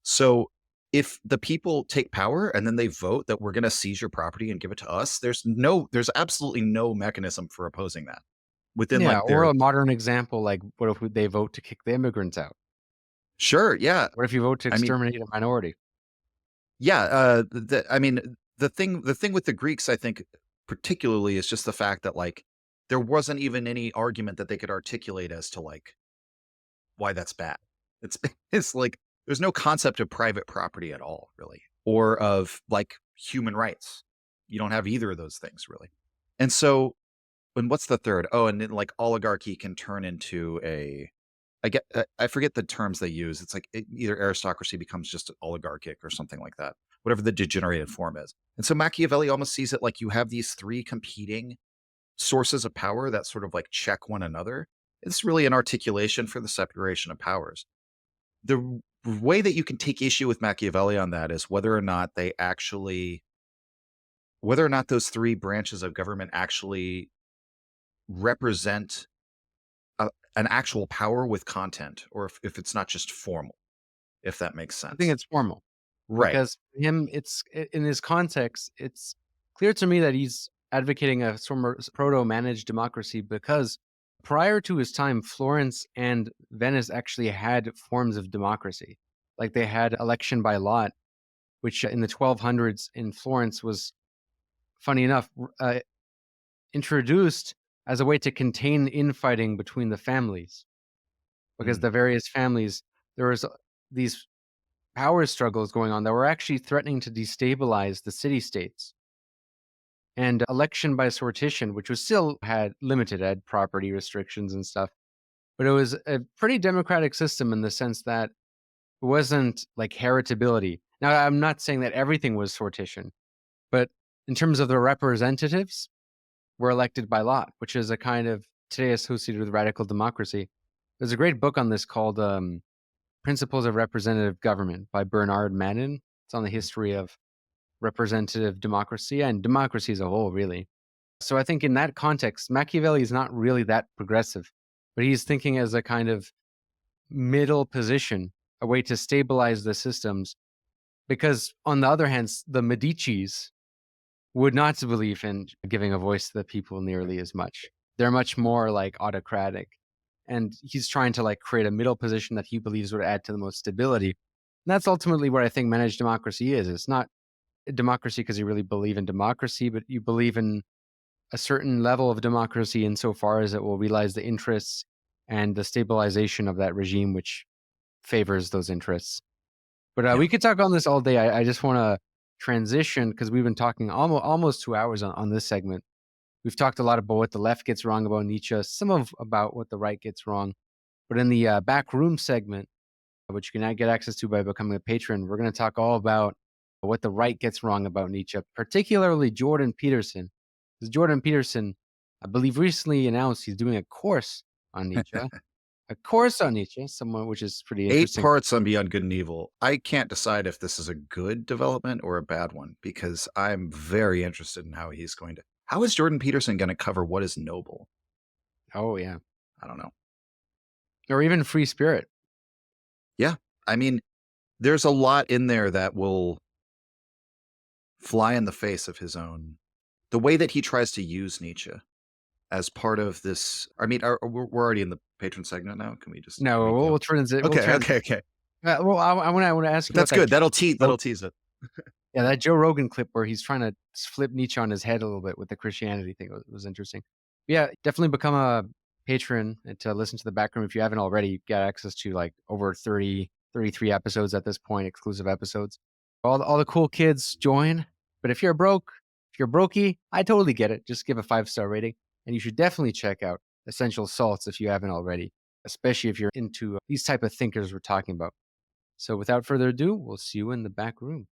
So if the people take power and then they vote that we're going to seize your property and give it to us, there's absolutely no mechanism for opposing that. Within or a modern example, like, what if they vote to kick the immigrants out? Sure, yeah. What if you vote to exterminate a minority? Yeah, the thing with the Greeks, I think, particularly, is just the fact that like there wasn't even any argument that they could articulate as to like why that's bad. It's like there's no concept of private property at all, really, or of like human rights. You don't have either of those things, really. And so and what's the third? Oh, and then like oligarchy can turn into I forget the terms they use. It's like either aristocracy becomes just oligarchic or something like that, whatever the degenerated form is. And so Machiavelli almost sees it like you have these three competing sources of power that sort of like check one another. It's really an articulation for the separation of powers. The way that you can take issue with Machiavelli on that is whether or not those three branches of government actually represent an actual power with content, or if it's not just formal, if that makes sense. I think it's formal. Right. Because for him, in his context, it's clear to me that he's advocating a sort of proto-managed democracy because prior to his time, Florence and Venice actually had forms of democracy. Like they had election by lot, which in the 1200s in Florence was, funny enough, introduced as a way to contain infighting between the families. Because the various families, there was these power struggles going on that were actually threatening to destabilize the city-states. And election by sortition, which was still had property restrictions and stuff, but it was a pretty democratic system in the sense that it wasn't like heritability. Now, I'm not saying that everything was sortition, but in terms of the representatives, were elected by lot, which is a kind of today associated with radical democracy. There's a great book on this called Principles of Representative Government by Bernard Manin. It's on the history of representative democracy and democracy as a whole, really. So I think in that context, Machiavelli is not really that progressive, but he's thinking as a kind of middle position, a way to stabilize the systems. Because on the other hand, the Medicis would not believe in giving a voice to the people nearly as much. They're much more like autocratic. And he's trying to like create a middle position that he believes would add to the most stability. And that's ultimately what I think managed democracy is. It's not a democracy because you really believe in democracy, but you believe in a certain level of democracy insofar as it will realize the interests and the stabilization of that regime, which favors those interests. But we could talk on this all day. I just want to transition because we've been talking almost 2 hours on this segment. We've talked a lot about what the left gets wrong about Nietzsche, about what the right gets wrong. But in the Backroom segment, which you can get access to by becoming a patron, we're going to talk all about what the right gets wrong about Nietzsche, particularly Jordan Peterson. Because Jordan Peterson, I believe, recently announced he's doing a course on Nietzsche. A course on Nietzsche, which is pretty interesting. 8 parts on Beyond Good and Evil. I can't decide if this is a good development or a bad one because I'm very interested in how is Jordan Peterson going to cover what is noble? Oh, yeah. I don't know. Or even free spirit. Yeah. I mean, there's a lot in there that will fly in the face of his own. The way that he tries to use Nietzsche as part of this. I mean, we're already in the patron segment now. Can we just? No, we'll transit. Okay. Well, I want to ask you. That's good. That'll tease it. Yeah, that Joe Rogan clip where he's trying to flip Nietzsche on his head a little bit with the Christianity thing was interesting. But yeah, definitely become a patron and to listen to the Backroom if you haven't already. You get access to like over 33 episodes at this point, exclusive episodes. All the cool kids join. But if you're brokey, I totally get it. Just give a 5-star rating. And you should definitely check out Essential Salts if you haven't already, especially if you're into these type of thinkers we're talking about. So without further ado, we'll see you in the back room.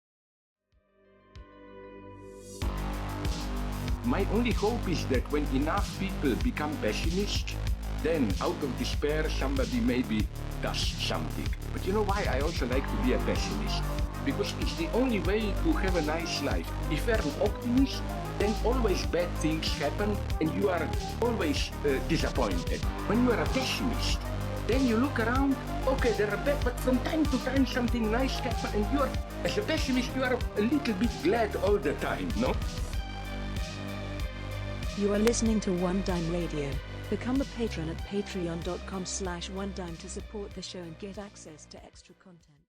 My only hope is that when enough people become pessimist, then out of despair somebody maybe does something. But you know why I also like to be a pessimist? Because it's the only way to have a nice life. If you're an optimist, then always bad things happen and you are always disappointed. When you are a pessimist, then you look around, okay, there are bad, but from time to time something nice happens and you are, as a pessimist, you are a little bit glad all the time, no? You are listening to One Dime Radio. Become a patron at patreon.com/onedime to support the show and get access to extra content.